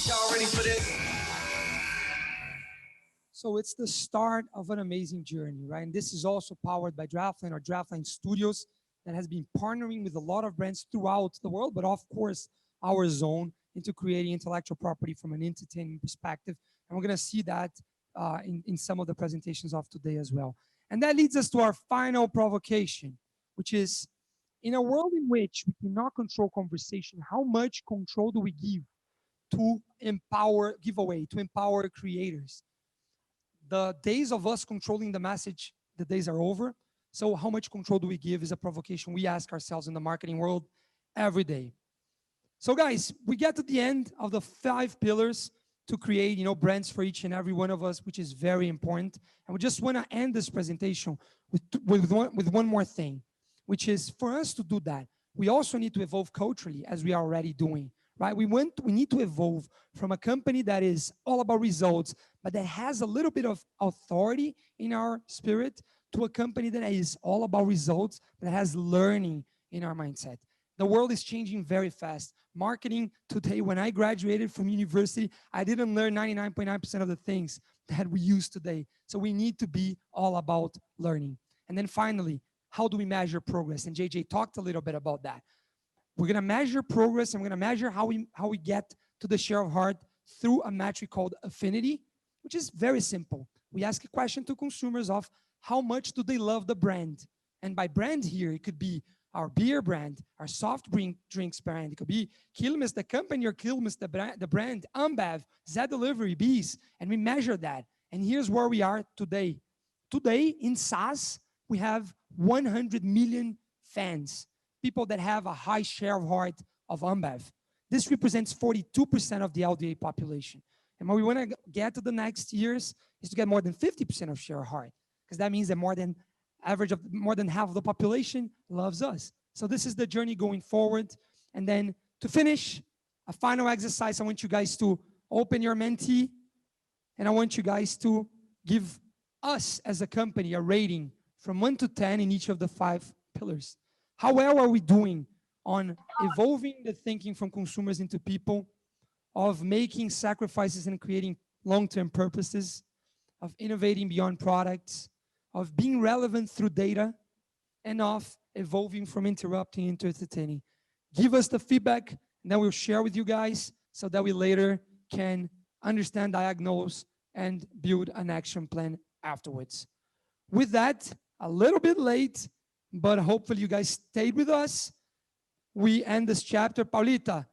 Y'all ready for this? So it's the start of an amazing journey, right? And this is also powered by Draftline or Draftline Studios that has been partnering with a lot of brands throughout the world, but of course, our zone into creating intellectual property from an entertainment perspective. And we're going to see that in some of the presentations of today as well. And that leads us to our final provocation, which is in a world in which we cannot control conversation, how much control do we give to empower, give away, to empower creators? The days of us controlling the message, the days are over. So how much control do we give is a provocation we ask ourselves in the marketing world every day. So guys, we get to the end of the 5 pillars to create, brands for each and every one of us, which is very important. And we just want to end this presentation with one more thing, which is for us to do that, we also need to evolve culturally as we are already doing. Right? We need to evolve from a company that is all about results, but that has a little bit of authority in our spirit, to a company that is all about results, that has learning in our mindset. The world is changing very fast. Marketing today, when I graduated from university, I didn't learn 99.9% of the things that we use today. So we need to be all about learning. And then finally, how do we measure progress? And JJ talked a little bit about that. We're going to measure progress, and we're going to measure how we get to the share of heart through a metric called affinity, which is very simple. We ask a question to consumers of how much do they love the brand. And by brand here, it could be our beer brand, our soft drinks brand. It could be Quilmes, the company, or Quilmes, the brand, Ambev, Zé Delivery, Bees. And we measure that. And here's where we are today. Today, in SaaS, we have 100 million fans. People that have a high share of heart of Ambev. This represents 42% of the LDA population. And what we want to get to the next years is to get more than 50% of share of heart, because that means that more than half of the population loves us. So this is the journey going forward. And then to finish, a final exercise, I want you guys to open your Menti, and I want you guys to give us as a company a rating from 1 to 10 in each of the 5 pillars. How well are we doing on evolving the thinking from consumers into people, of making sacrifices and creating long-term purposes, of innovating beyond products, of being relevant through data, and of evolving from interrupting into entertaining? Give us the feedback, and then we'll share with you guys so that we later can understand, diagnose, and build an action plan afterwards. With that, a little bit late, but hopefully you guys stayed with us. We end this chapter. Paulita,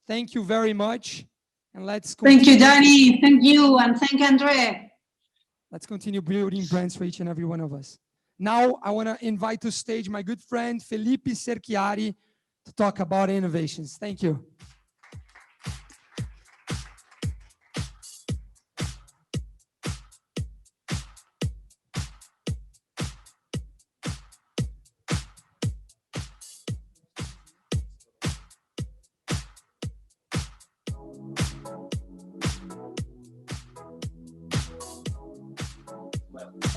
thank you very much. And let's continue. Thank you, Danny. Thank you. And thank Andre. Let's continue building brands for each and every one of us. Now, I want to invite to stage my good friend, Felipe Cerchiari, to talk about innovations. Thank you.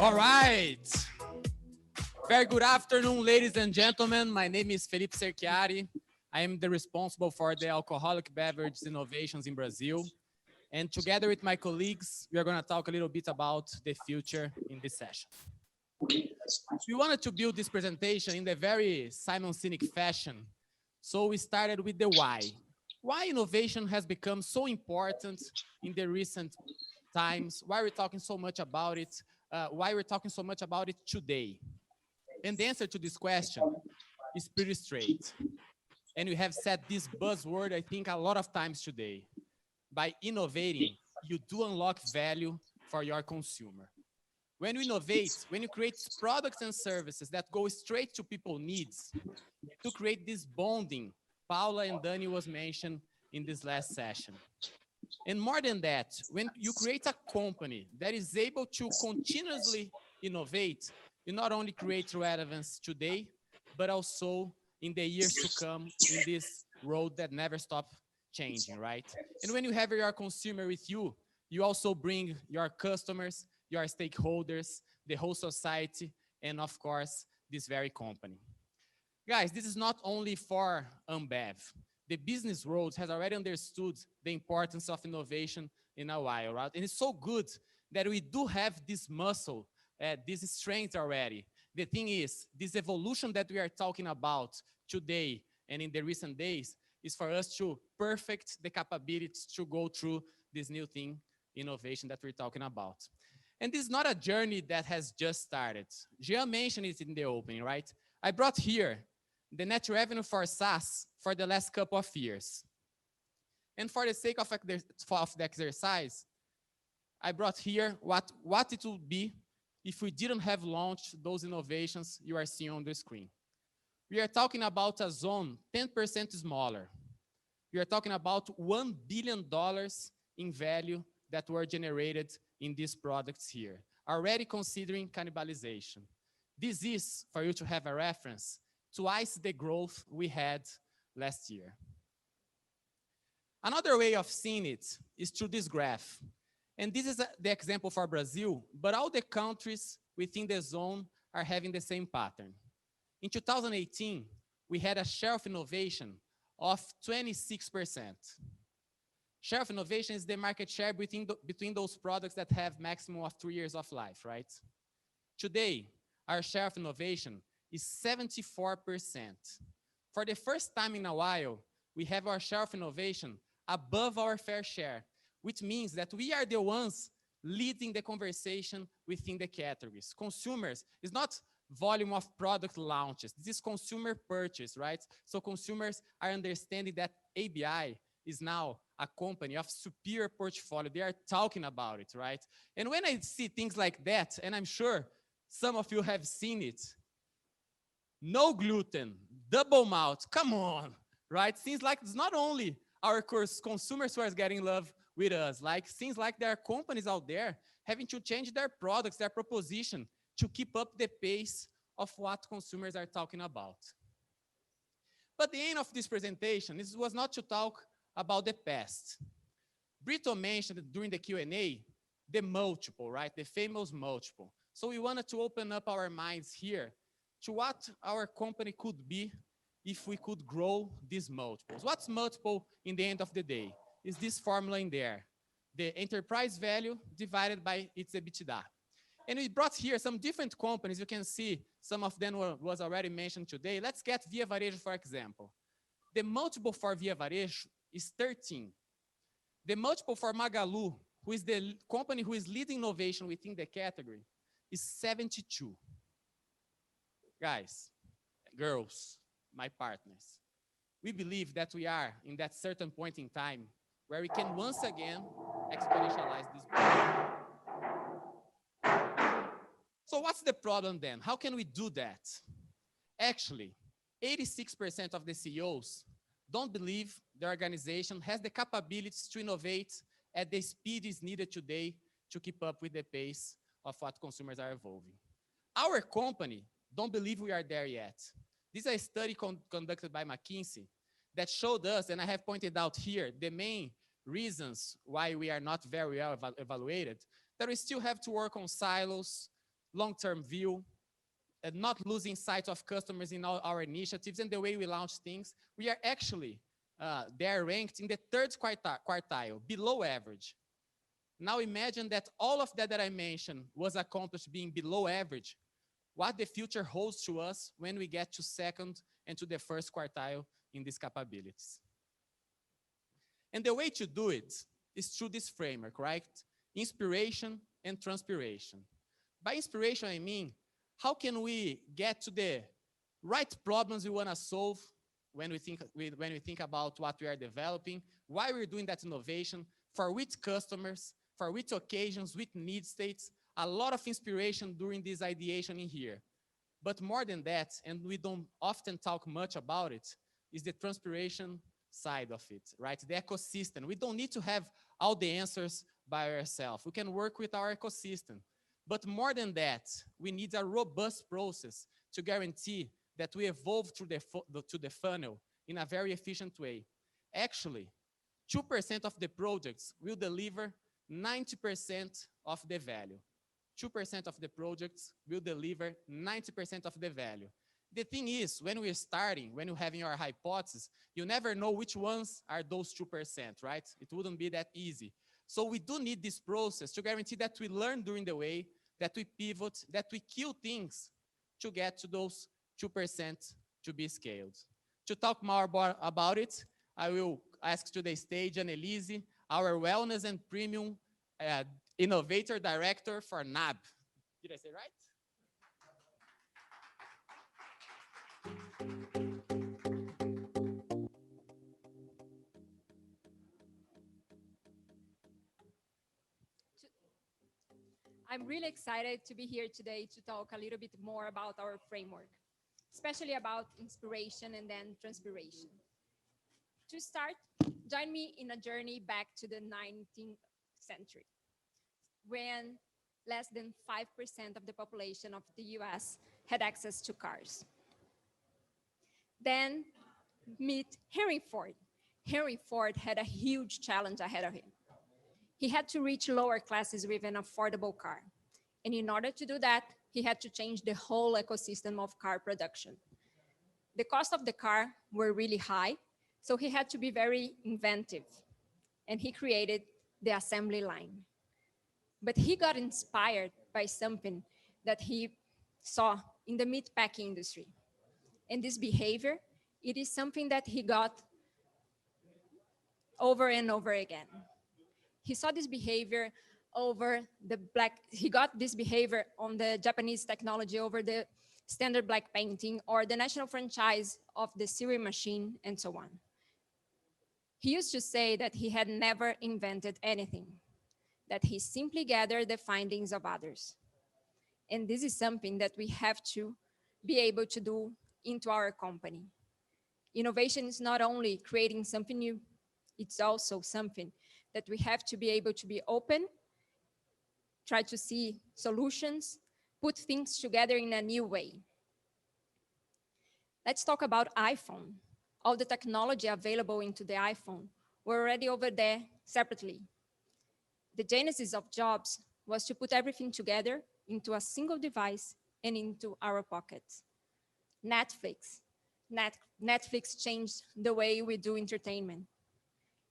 All right. Very good afternoon, ladies and gentlemen. My name is Felipe Cerchiari. I am the responsible for the alcoholic beverage innovations in Brazil. And together with my colleagues, we are going to talk a little bit about the future in this session. We wanted to build this presentation in the very Simon Sinek fashion. So we started with the why. Why innovation has become so important in the recent times, why we're talking so much about it, why we're talking so much about it today. And the answer to this question is pretty straight. And we have said this buzzword, I think, a lot of times today. By innovating, you do unlock value for your consumer. When you innovate, when you create products and services that go straight to people's needs, to create this bonding Paula and Danny was mentioned in this last session. And more than that, when you create a company that is able to continuously innovate, you not only create relevance today, but also in the years to come in this road that never stops changing, right? And when you have your consumer with you, You also bring your customers, your stakeholders, the whole society, and of course, this very company. Guys, this is not only for Ambev. The business world has already understood the importance of innovation in a while, right? And it's so good that we do have this muscle, this strength already. The thing is, this evolution that we are talking about today and in the recent days is for us to perfect the capabilities to go through this new thing, innovation that we're talking about. And this is not a journey that has just started. Jean mentioned it in the opening, right? I brought here the net revenue for SaaS for the last couple of years. And for the sake of the exercise, I brought here what it would be if we didn't have launched those innovations you are seeing on the screen. We are talking about a zone 10% smaller. We are talking about $1 billion in value that were generated in these products here, already considering cannibalization. This is, for you to have a reference, twice the growth we had last year. Another way of seeing it is through this graph. And this is the example for Brazil, but all the countries within the zone are having the same pattern. In 2018, we had a share of innovation of 26%. Share of innovation is the market share between those products that have maximum of 3 years of life, right? Today, our share of innovation is 74%. For the first time in a while, we have our share of innovation above our fair share, which means that we are the ones leading the conversation within the categories. Consumers is not volume of product launches. This is consumer purchase, right? So consumers are understanding that ABI is now a company of superior portfolio. They are talking about it, right? And when I see things like that, and I'm sure some of you have seen it, no gluten, double malt, come on, right? Seems like it's not only our consumers who are getting love with us, like seems like there are companies out there having to change their products, their proposition to keep up the pace of what consumers are talking about. But the aim of this presentation was not to talk about the past. Brito mentioned during the Q&A the multiple, right? The famous multiple. So we wanted to open up our minds here to what our company could be if we could grow these multiples. What's multiple in the end of the day? Is this formula in there? The enterprise value divided by its EBITDA. And we brought here some different companies. You can see some of them was already mentioned today. Let's get Via Varejo, for example. The multiple for Via Varejo is 13. The multiple for Magalu, who is the company who is leading innovation within the category, is 72. Guys, girls, my partners, we believe that we are in that certain point in time where we can once again exponentialize this growth. So what's the problem then? How can we do that? Actually, 86% of the CEOs don't believe their organization has the capabilities to innovate at the speed is needed today to keep up with the pace of what consumers are evolving. Our company don't believe we are there yet. This is a study conducted by McKinsey that showed us, and I have pointed out here, the main reasons why we are not very well evaluated, that we still have to work on silos, long-term view, and not losing sight of customers in all our initiatives and the way we launch things. We are actually, they're ranked in the third quartile, below average. Now imagine that all of that I mentioned was accomplished being below average. What the future holds to us when we get to second and to the first quartile in these capabilities. And the way to do it is through this framework, right? Inspiration and transpiration. By inspiration, I mean, how can we get to the right problems we want to solve when we think about what we are developing, why we're doing that innovation, for which customers, for which occasions, which need states, a lot of inspiration during this ideation in here. But more than that, and we don't often talk much about it, is the transpiration side of it, right? The ecosystem. We don't need to have all the answers by ourselves. We can work with our ecosystem. But more than that, we need a robust process to guarantee that we evolve through the funnel in a very efficient way. Actually, 2% of the projects will deliver 90% of the value. 2% of the projects will deliver 90% of the value. The thing is, when we're starting, when you're having your hypothesis, you never know which ones are those 2%, right? It wouldn't be that easy. So we do need this process to guarantee that we learn during the way, that we pivot, that we kill things to get to those 2% to be scaled. To talk more about it, I will ask to the stage Annelise, our Wellness and Premium Innovator Director for NAB. Did I say right? I'm really excited to be here today to talk a little bit more about our framework, especially about inspiration and then transpiration. To start, join me in a journey back to the 19th century, when less than 5% of the population of the US had access to cars. Then meet Henry Ford. Henry Ford had a huge challenge ahead of him. He had to reach lower classes with an affordable car. And in order to do that, he had to change the whole ecosystem of car production. The cost of the car were really high, so he had to be very inventive. And he created the assembly line. But he got inspired by something that he saw in the meat packing industry. And this behavior, it is something that he got over and over again. He saw this behavior he got this behavior on the Japanese technology over the standard black painting or the national franchise of the sewing machine and so on. He used to say that he had never invented anything, that he simply gathered the findings of others. And this is something that we have to be able to do into our company. Innovation is not only creating something new, it's also something that we have to be able to be open, try to see solutions, put things together in a new way. Let's talk about iPhone. All the technology available into the iPhone were already over there separately. The genesis of Jobs was to put everything together into a single device and into our pockets. Netflix changed the way we do entertainment.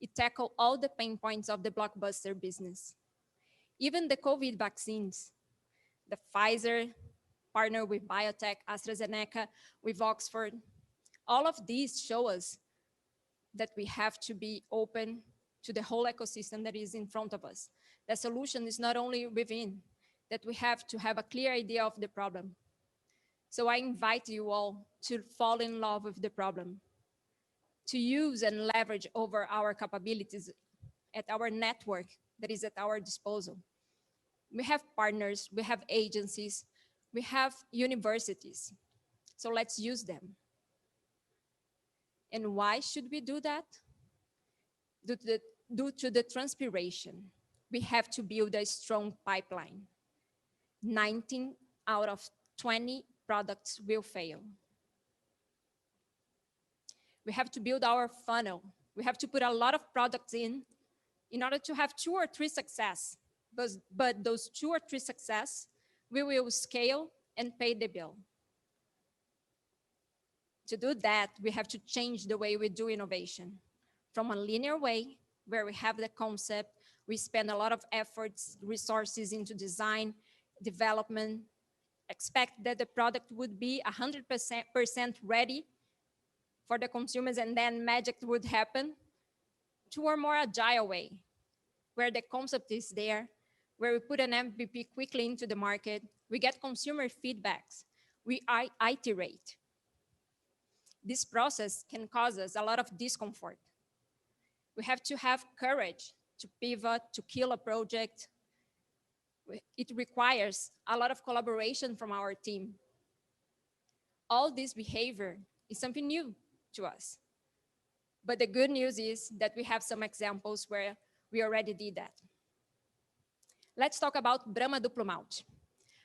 It tackled all the pain points of the blockbuster business. Even the COVID vaccines, the Pfizer partner with biotech, AstraZeneca, with Oxford, all of these show us that we have to be open to the whole ecosystem that is in front of us. The solution is not only within, that we have to have a clear idea of the problem. So I invite you all to fall in love with the problem, to use and leverage over our capabilities at our network that is at our disposal. We have partners, we have agencies, we have universities. So let's use them. And why should we do that? Due to the transpiration, we have to build a strong pipeline. 19 out of 20 products will fail. We have to build our funnel. We have to put a lot of products in order to have 2 or 3 success. But those 2 or 3 success, we will scale and pay the bill. To do that, we have to change the way we do innovation. From a linear way, where we have the concept, we spend a lot of efforts, resources into design, development, expect that the product would be 100% ready for the consumers and then magic would happen, to a more agile way, where the concept is there, where we put an MVP quickly into the market, we get consumer feedbacks, we iterate. This process can cause us a lot of discomfort. We have to have courage to pivot, to kill a project. It requires a lot of collaboration from our team. All this behavior is something new to us. But the good news is that we have some examples where we already did that. Let's talk about Brahma Duplo Malte.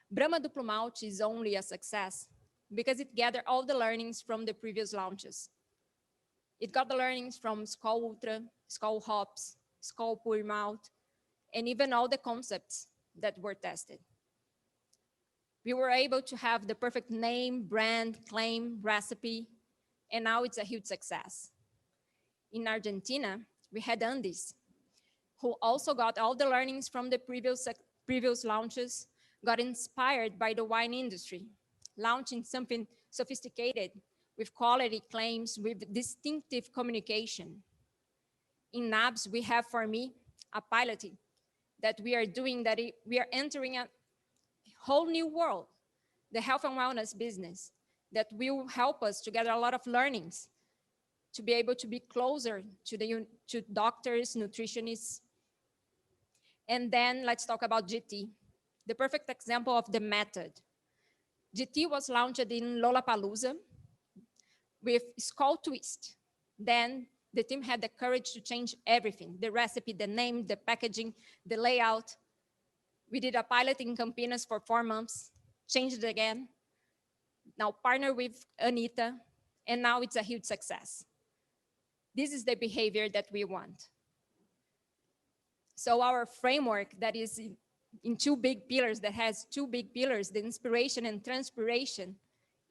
Brahma Duplo Malte is only a success because it gathered all the learnings from the previous launches. It got the learnings from Skol Ultra, Skol Hops, Skol Pure Malt, and even all the concepts that were tested. We were able to have the perfect name, brand, claim, recipe, and now it's a huge success. In Argentina, we had Andes, who also got all the learnings from the previous launches, got inspired by the wine industry, launching something sophisticated with quality claims, with distinctive communication. In NABS, we have, for me, a pilot that we are doing, that we are entering a whole new world, the health and wellness business, that will help us to get a lot of learnings, to be able to be closer to doctors, nutritionists. And then let's talk about GT, the perfect example of the method. GT was launched in Lollapalooza with Skull Twist. Then the team had the courage to change everything, the recipe, the name, the packaging, the layout. We did a pilot in Campinas for 4 months, changed it again, now partner with Anita, and now it's a huge success. This is the behavior that we want. So our framework that is in 2 big pillars, that has 2 big pillars, the inspiration and transpiration,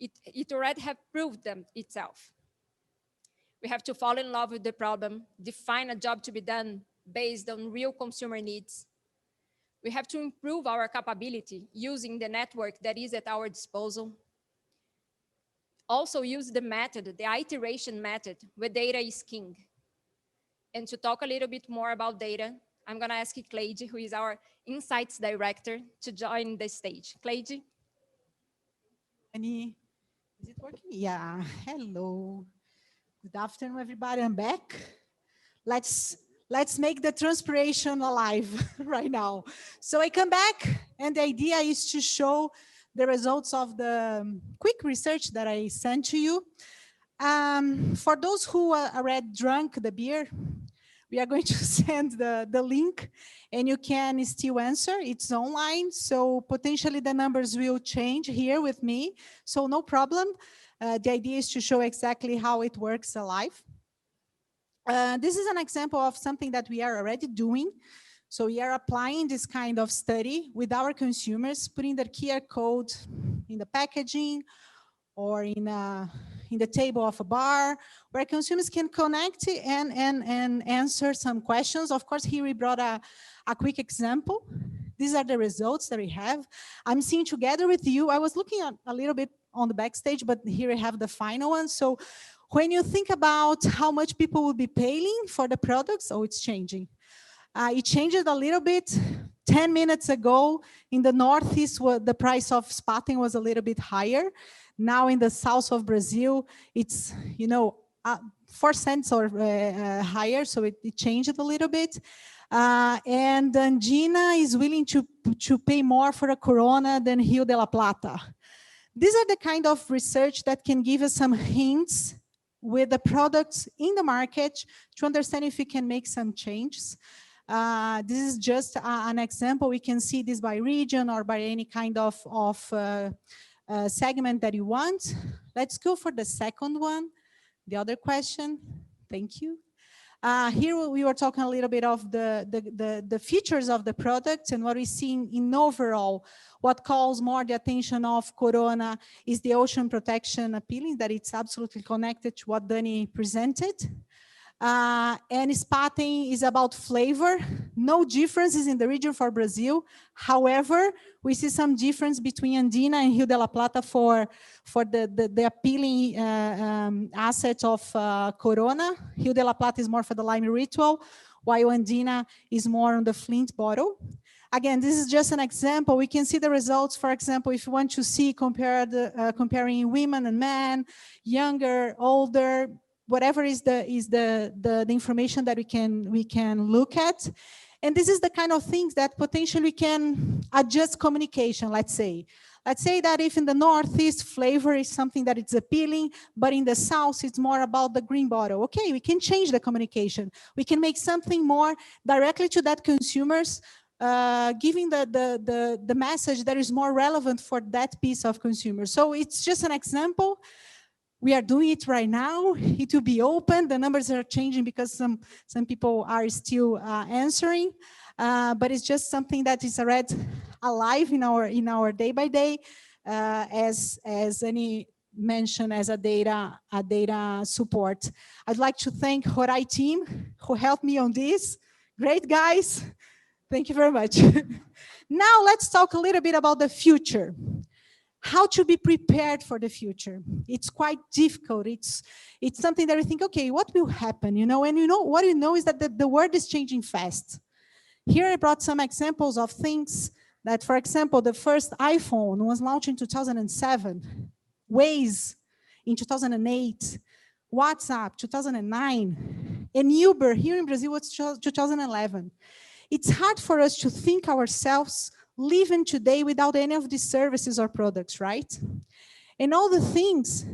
it already have proved itself. We have to fall in love with the problem, define a job to be done based on real consumer needs. We have to improve our capability using the network that is at our disposal. Also use the method, the iteration method, where data is king. And to talk a little bit more about data, I'm gonna ask Cleide, who is our Insights Director, to join the stage. Cleide? Is it working? Yeah, hello. Good afternoon, everybody, I'm back. Let's make the transpiration alive right now. So I come back, and the idea is to show the results of the quick research that I sent to you. For those who already drunk the beer, we are going to send the link, and you can still answer. It's online, so potentially the numbers will change here with me, so no problem. The idea is to show exactly how it works live. This is an example of something that we are already doing. So we are applying this kind of study with our consumers, putting the QR code in the packaging or in the table of a bar, where consumers can connect and answer some questions. Of course, here we brought a quick example. These are the results that we have. I'm seeing together with you. I was looking at a little bit on the backstage, but here we have the final one. So when you think about how much people will be paying for the products, oh, it's changing. It changed a little bit. 10 minutes ago, in the Northeast, the price of spotting was a little bit higher. Now in the south of Brazil, it's 4 cents or higher, so it changed a little bit. And Andina is willing to pay more for a Corona than Rio de la Plata. These are the kind of research that can give us some hints with the products in the market to understand if we can make some changes. This is just an example. We can see this by region or by any kind of segment that you want. Let's go for the second one. The other question. Thank you. Here we were talking a little bit of the features of the product, and what we see in overall. What calls more the attention of Corona is the ocean protection appealing, that it's absolutely connected to what Dani presented. And spotting is about flavor. No differences in the region for Brazil. However, we see some difference between Andina and Rio de la Plata for the appealing asset of Corona. Rio de la Plata is more for the lime ritual, while Andina is more on the Flint bottle. Again, this is just an example. We can see the results. For example, if you want to see comparing women and men, younger, older, whatever is the information that we can look at. And this is the kind of things that potentially we can adjust communication, let's say. Let's say that if in the Northeast, flavor is something that is appealing, but in the South, it's more about the green bottle. Okay, we can change the communication. We can make something more directly to that consumers, giving the message that is more relevant for that piece of consumer. So it's just an example. We are doing it right now. It will be open. The numbers are changing because some people are still answering. but it's just something that is already alive in our day by day, as any mentioned, as a data support. I'd like to thank Horai team who helped me on this. Great guys. Thank you very much. Now let's talk a little bit about the future. How to be prepared for the future. It's quite difficult. It's something that we think, okay, what will happen? And what you know is that the world is changing fast. Here I brought some examples of things that, for example, the first iPhone was launched in 2007, Waze in 2008, WhatsApp 2009, and Uber here in Brazil was 2011. It's hard for us to think ourselves living today without any of these services or products, right? And all the things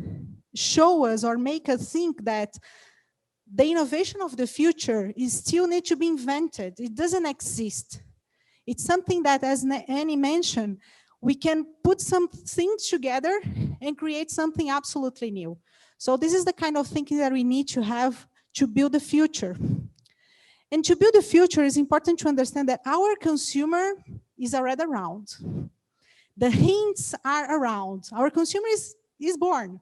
show us or make us think that the innovation of the future is still need to be invented. It doesn't exist. It's something that, as Annie mentioned, we can put some things together and create something absolutely new. So this is the kind of thinking that we need to have to build the future. And to build the future, it's important to understand that our consumer is already around. The hints are around. Our consumer is born.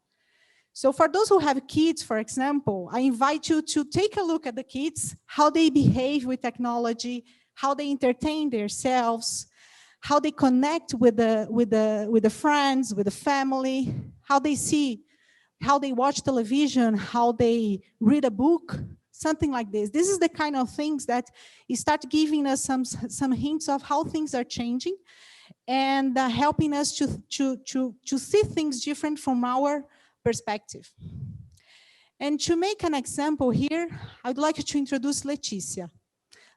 So for those who have kids, for example, I invite you to take a look at the kids, how they behave with technology, how they entertain themselves, how they connect with the friends, with the family, how they see, how they watch television, how they read a book. Something like this. This is the kind of things that start giving us some hints of how things are changing and helping us to see things different from our perspective. And to make an example here, I would like to introduce Leticia.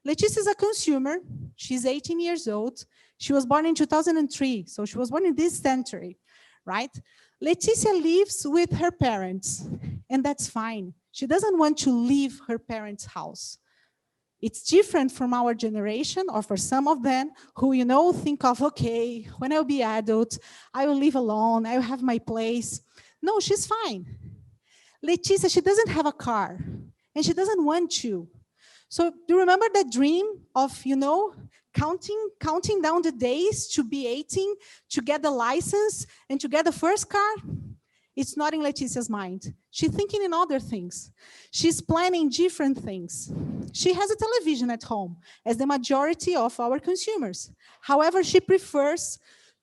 Leticia is a consumer. She's 18 years old. She was born in 2003, so she was born in this century, right? Leticia lives with her parents, and that's fine. She doesn't want to leave her parents' house. It's different from our generation, or for some of them who, think of, okay, when I'll be adult, I will live alone, I will have my place. No, she's fine. Leticia, she doesn't have a car, and she doesn't want to. So do you remember that dream of, counting down the days to be 18, to get the license, and to get the first car? It's not in Leticia's mind. She's thinking in other things. She's planning different things. She has a television at home, as the majority of our consumers. However, she prefers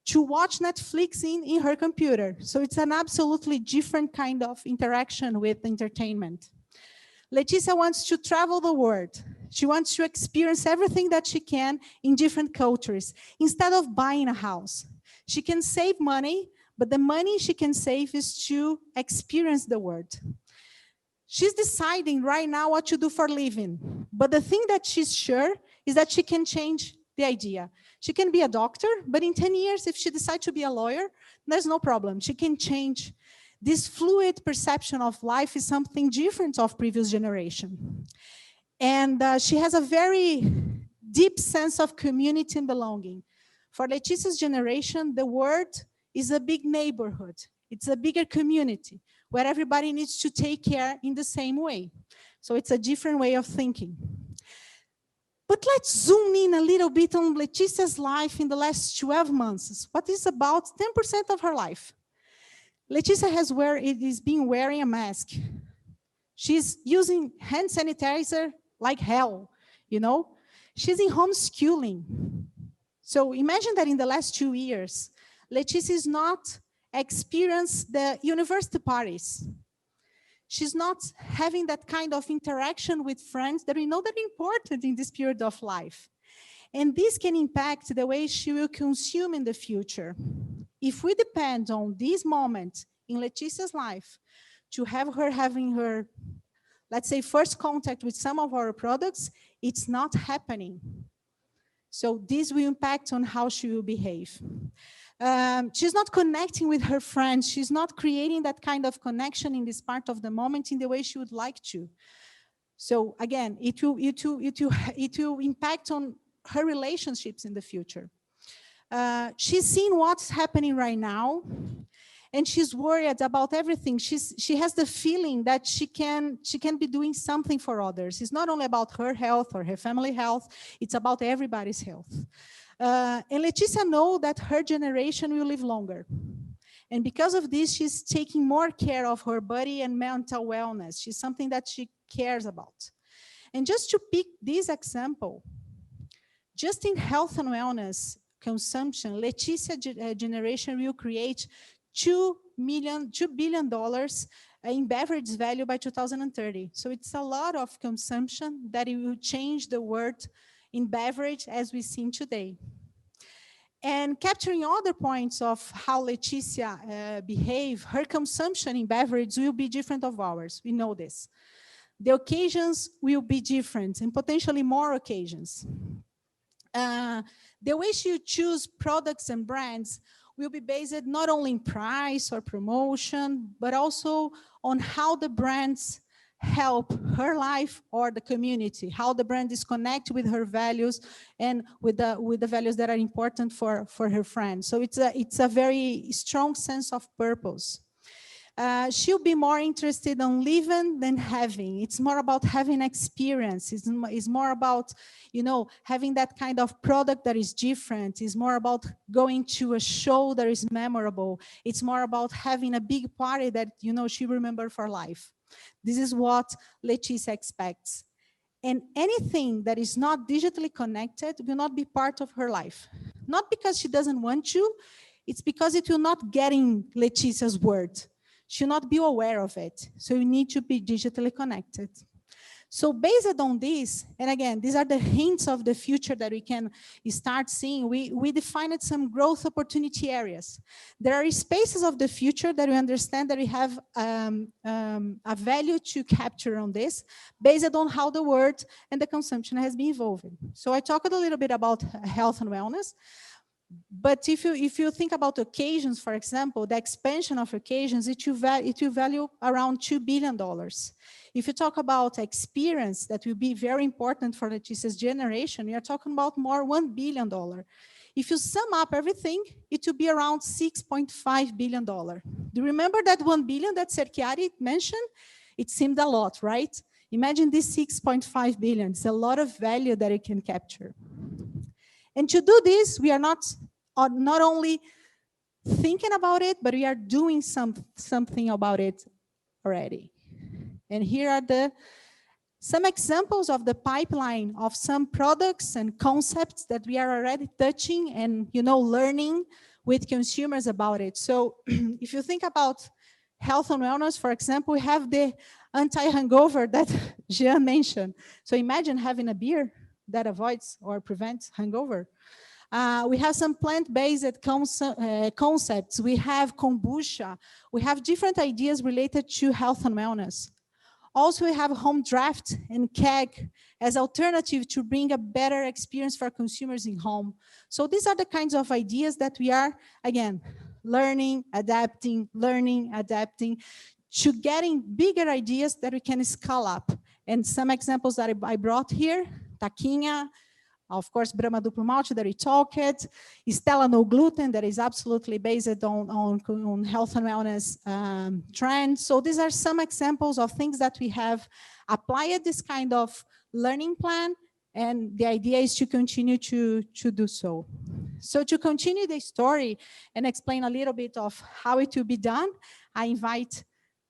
to watch Netflix in her computer. So it's an absolutely different kind of interaction with entertainment. Leticia wants to travel the world. She wants to experience everything that she can in different cultures, instead of buying a house. She can save money, but the money she can save is to experience the world. She's deciding right now what to do for a living. But the thing that she's sure is that she can change the idea. She can be a doctor, but in 10 years, if she decides to be a lawyer, there's no problem. She can change. This fluid perception of life is something different of previous generation. And she has a very deep sense of community and belonging. For Leticia's generation, the world is a big neighborhood. It's a bigger community where everybody needs to take care in the same way. So it's a different way of thinking. But let's zoom in a little bit on Leticia's life in the last 12 months. What is about 10% of her life? Leticia is been wearing a mask. She's using hand sanitizer like hell, She's in homeschooling. So imagine that in the last 2 years, Leticia is not experienced the university parties. She's not having that kind of interaction with friends that we know that are important in this period of life. And this can impact the way she will consume in the future. If we depend on this moment in Leticia's life to have her having her, let's say, first contact with some of our products, it's not happening. So this will impact on how she will behave. She's not connecting with her friends. She's not creating that kind of connection in this part of the moment in the way she would like to. So again, it will impact on her relationships in the future. She's seeing what's happening right now, and she's worried about everything. She has the feeling that she can be doing something for others. It's not only about her health or her family health, it's about everybody's health. And Leticia knows that her generation will live longer. And because of this, she's taking more care of her body and mental wellness. She's something that she cares about. And just to pick this example, just in health and wellness consumption, Leticia generation will create $2 billion in beverage value by 2030. So it's a lot of consumption that it will change the world in beverage as we see today. And capturing other points of how Leticia behave, her consumption in beverage will be different of ours. We know this. The occasions will be different and potentially more occasions. The way she choose products and brands will be based not only in price or promotion, but also on how the brands help her life or the community, how the brand is connected with her values and with the values that are important for her friends. So it's a very strong sense of purpose. She'll be more interested in living than having. It's more about having experience. It's more about, having that kind of product that is different. It's more about going to a show that is memorable. It's more about having a big party that, she remembers for life. This is what Leticia expects. And anything that is not digitally connected will not be part of her life. Not because she doesn't want to, it's because it will not get in Leticia's word. She'll not be aware of it. So you need to be digitally connected. So based on this, and again, these are the hints of the future that we can start seeing. We defined some growth opportunity areas. There are spaces of the future that we understand that we have a value to capture on this based on how the world and the consumption has been evolving. So I talked a little bit about health and wellness. But if you think about occasions, for example, the expansion of occasions, it will value around $2 billion. If you talk about experience, that will be very important for Leticia's generation, we are talking about more $1 billion. If you sum up everything, it will be around $6.5 billion. Do you remember that $1 billion that Serchiari mentioned? It seemed a lot, right? Imagine this $6.5 billion. It's a lot of value that it can capture. And to do this, we are not only thinking about it, but we are doing something about it already. And here are some examples of the pipeline of some products and concepts that we are already touching and learning with consumers about it. So if you think about health and wellness, for example, we have the anti-hangover that Jean mentioned. So imagine having a beer that avoids or prevents hangover. We have some plant-based concepts. We have kombucha. We have different ideas related to health and wellness. Also, we have home draft and keg as alternative to bring a better experience for consumers in home. So these are the kinds of ideas that we are, again, learning, adapting, to getting bigger ideas that we can scale up. And some examples that I brought here, Taquinha, of course, Brahma Duplo Malte that we talked, Stella No Gluten that is absolutely based on health and wellness trends. So these are some examples of things that we have applied this kind of learning plan, and the idea is to continue to do so. So to continue the story and explain a little bit of how it will be done, I invite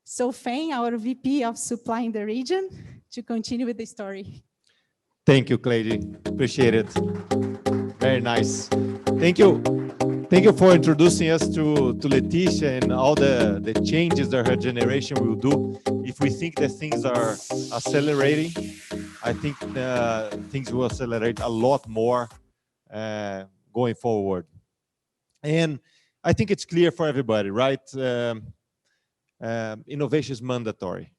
Sofeng, our VP of Supply in the region, to continue with the story. Thank you, Clady. Appreciate it. Very nice. Thank you. Thank you for introducing us to Leticia and all the changes that her generation will do. If we think that things are accelerating, I think things will accelerate a lot more going forward. And I think it's clear for everybody, right? Innovation is mandatory.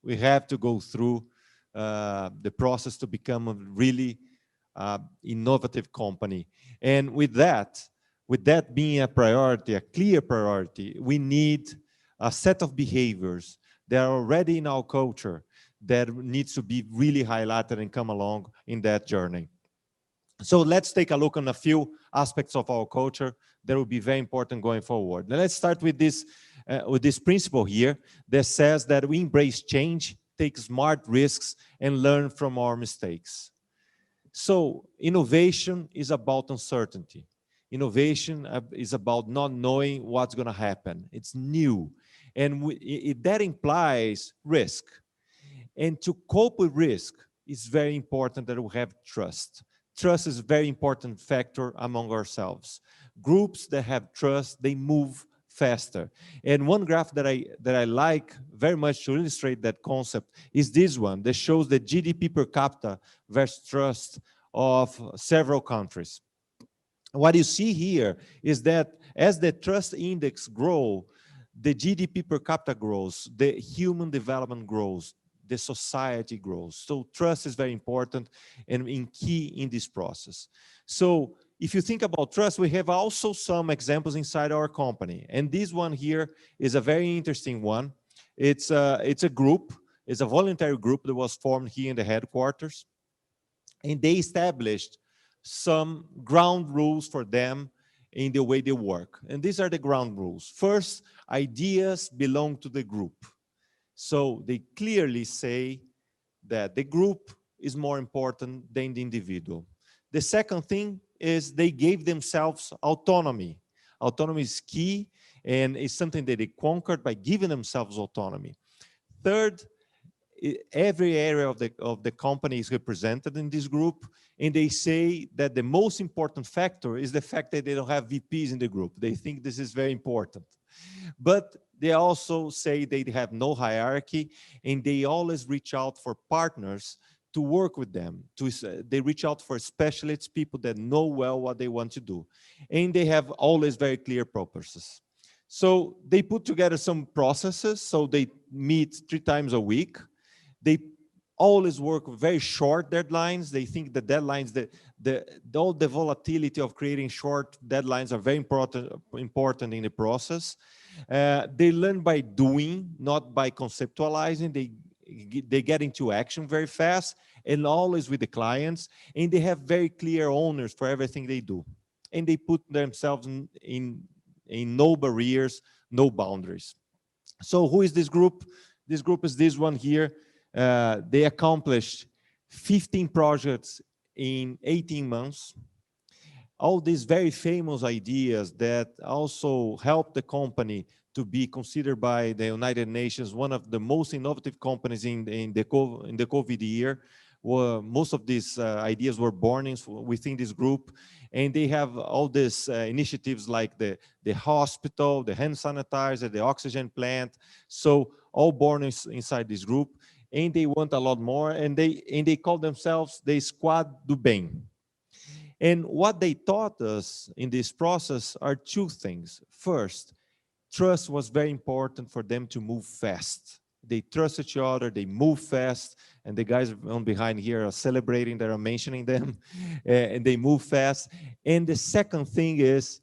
We have to go through the process to become a really innovative company. And with that being a priority, a clear priority, we need a set of behaviors that are already in our culture that needs to be really highlighted and come along in that journey. So let's take a look on a few aspects of our culture that will be very important going forward. Now let's start with this with this principle here that says that we embrace change, take smart risks, and learn from our mistakes. So innovation is about uncertainty. Innovation is about not knowing what's going to happen. It's new. And that implies risk. And to cope with risk, it's very important that we have trust. Trust is a very important factor among ourselves. Groups that have trust, they move faster. And one graph that I like very much to illustrate that concept is this one that shows the GDP per capita versus trust of several countries. What you see here is that as the trust index grows, the GDP per capita grows, the human development grows, the society grows. So trust is very important and key in this process. So if you think about trust, we have also some examples inside our company. And this one here is a very interesting one. It's a group, it's a voluntary group that was formed here in the headquarters. And they established some ground rules for them in the way they work. And these are the ground rules. First, ideas belong to the group. So they clearly say that the group is more important than the individual. The second thing is they gave themselves autonomy. Autonomy is key and is something that they conquered by giving themselves autonomy. Third, every area of the company is represented in this group, and they say that the most important factor is the fact that they don't have VPs in the group. They think this is very important. But they also say they have no hierarchy, and they always reach out for partners to work with them. They reach out for specialists, people that know well what they want to do. And they have always very clear purposes. So they put together some processes. So they meet 3 times a week. They always work with very short deadlines. They think the deadlines, all the volatility of creating short deadlines are very important in the process. They learn by doing, not by conceptualizing. They get into action very fast and always with the clients. And they have very clear owners for everything they do. And they put themselves in no barriers, no boundaries. So who is this group? This group is this one here. They accomplished 15 projects in 18 months. All these very famous ideas that also helped the company to be considered by the United Nations one of the most innovative companies in the COVID year. Most of these ideas were born within this group, and they have all these initiatives like the hospital, the hand sanitizer, the oxygen plant. So all born inside this group, and they want a lot more, and they call themselves the Squad do Bem. And what they taught us in this process are 2 things. First, trust was very important for them to move fast. They trust each other, they move fast, and the guys on behind here are celebrating that I'm mentioning them, and they move fast. And the second thing is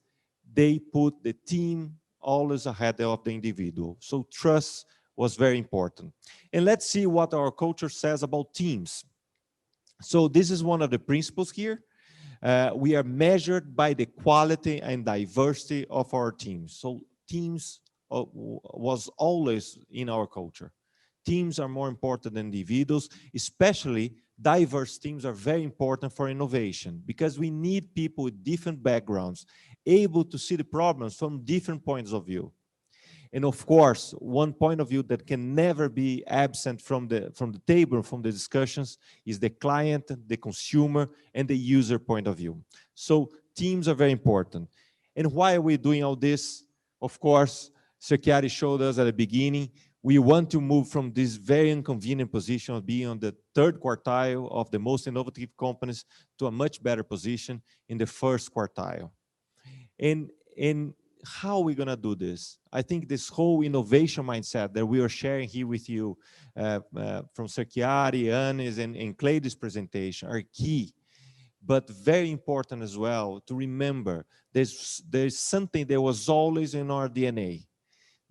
they put the team always ahead of the individual. So trust was very important. And let's see what our culture says about teams. So this is one of the principles here. We are measured by the quality and diversity of our teams. So teams was always in our culture. Teams are more important than individuals, especially diverse teams are very important for innovation because we need people with different backgrounds, able to see the problems from different points of view. And of course, one point of view that can never be absent from the table, from the discussions, is the client, the consumer, and the user point of view. So teams are very important. And why are we doing all this? Of course, Cerchiari showed us at the beginning, we want to move from this very inconvenient position of being on the 3rd quartile of the most innovative companies to a much better position in the 1st quartile. And how are we going to do this? I think this whole innovation mindset that we are sharing here with you from Cerchiari, Anis, and Cleide's presentation are key, but very important as well to remember there's something that was always in our DNA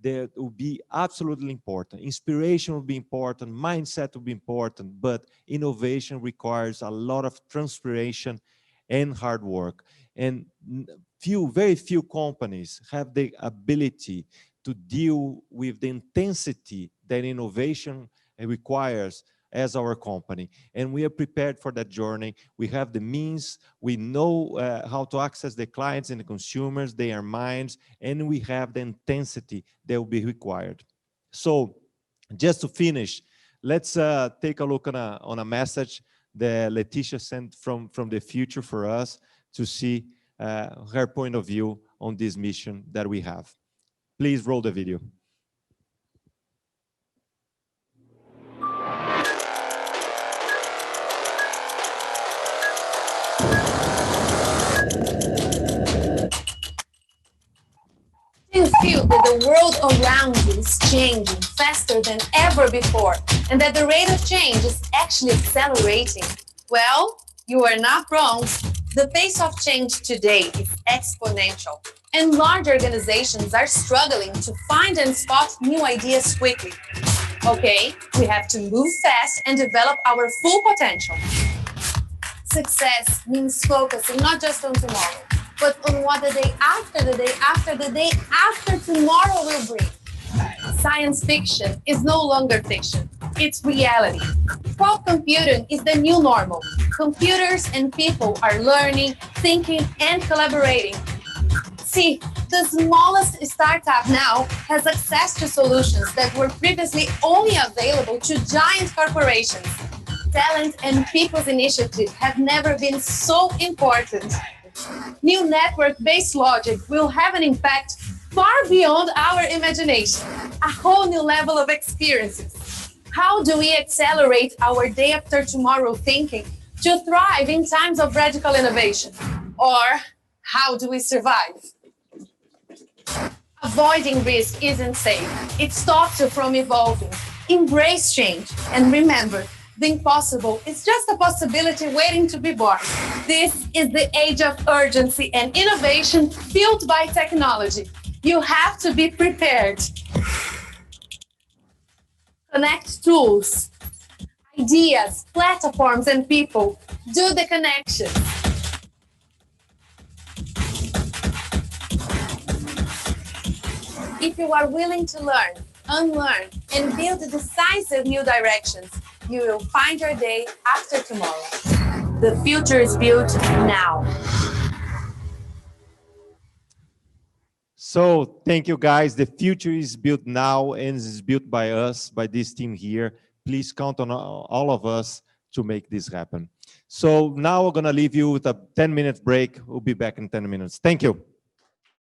that will be absolutely important. Inspiration will be important, mindset will be important, but innovation requires a lot of transpiration and hard work. And very few companies have the ability to deal with the intensity that innovation requires as our company. And we are prepared for that journey. We have the means, we know how to access the clients and the consumers, their minds, and we have the intensity that will be required. So just to finish, let's take a look on a message that Leticia sent from the future for us to see her point of view on this mission that we have. Please roll the video. Do you feel that the world around you is changing faster than ever before and that the rate of change is actually accelerating? Well, you are not wrong. The pace of change today is exponential, and large organizations are struggling to find and spot new ideas quickly. Okay, we have to move fast and develop our full potential. Success means focusing not just on tomorrow, but on what the day after the day after the day after tomorrow will bring. Science fiction is no longer fiction, it's reality. Cloud computing is the new normal. Computers and people are learning, thinking, and collaborating. See, the smallest startup now has access to solutions that were previously only available to giant corporations. Talent and people's initiative have never been so important. New network-based logic will have an impact far beyond our imagination, a whole new level of experiences. How do we accelerate our day after tomorrow thinking to thrive in times of radical innovation? Or how do we survive? Avoiding risk isn't safe. It stops you from evolving. Embrace change and remember, the impossible is just a possibility waiting to be born. This is the age of urgency and innovation fueled by technology. You have to be prepared. Connect tools, ideas, platforms, and people. Do the connection. If you are willing to learn, unlearn, and build decisive new directions, you will find your day after tomorrow. The future is built now. So thank you, guys. The future is built now and is built by us, by this team here. Please count on all of us to make this happen. So now we're going to leave you with a 10-minute break. We'll be back in 10 minutes. Thank you.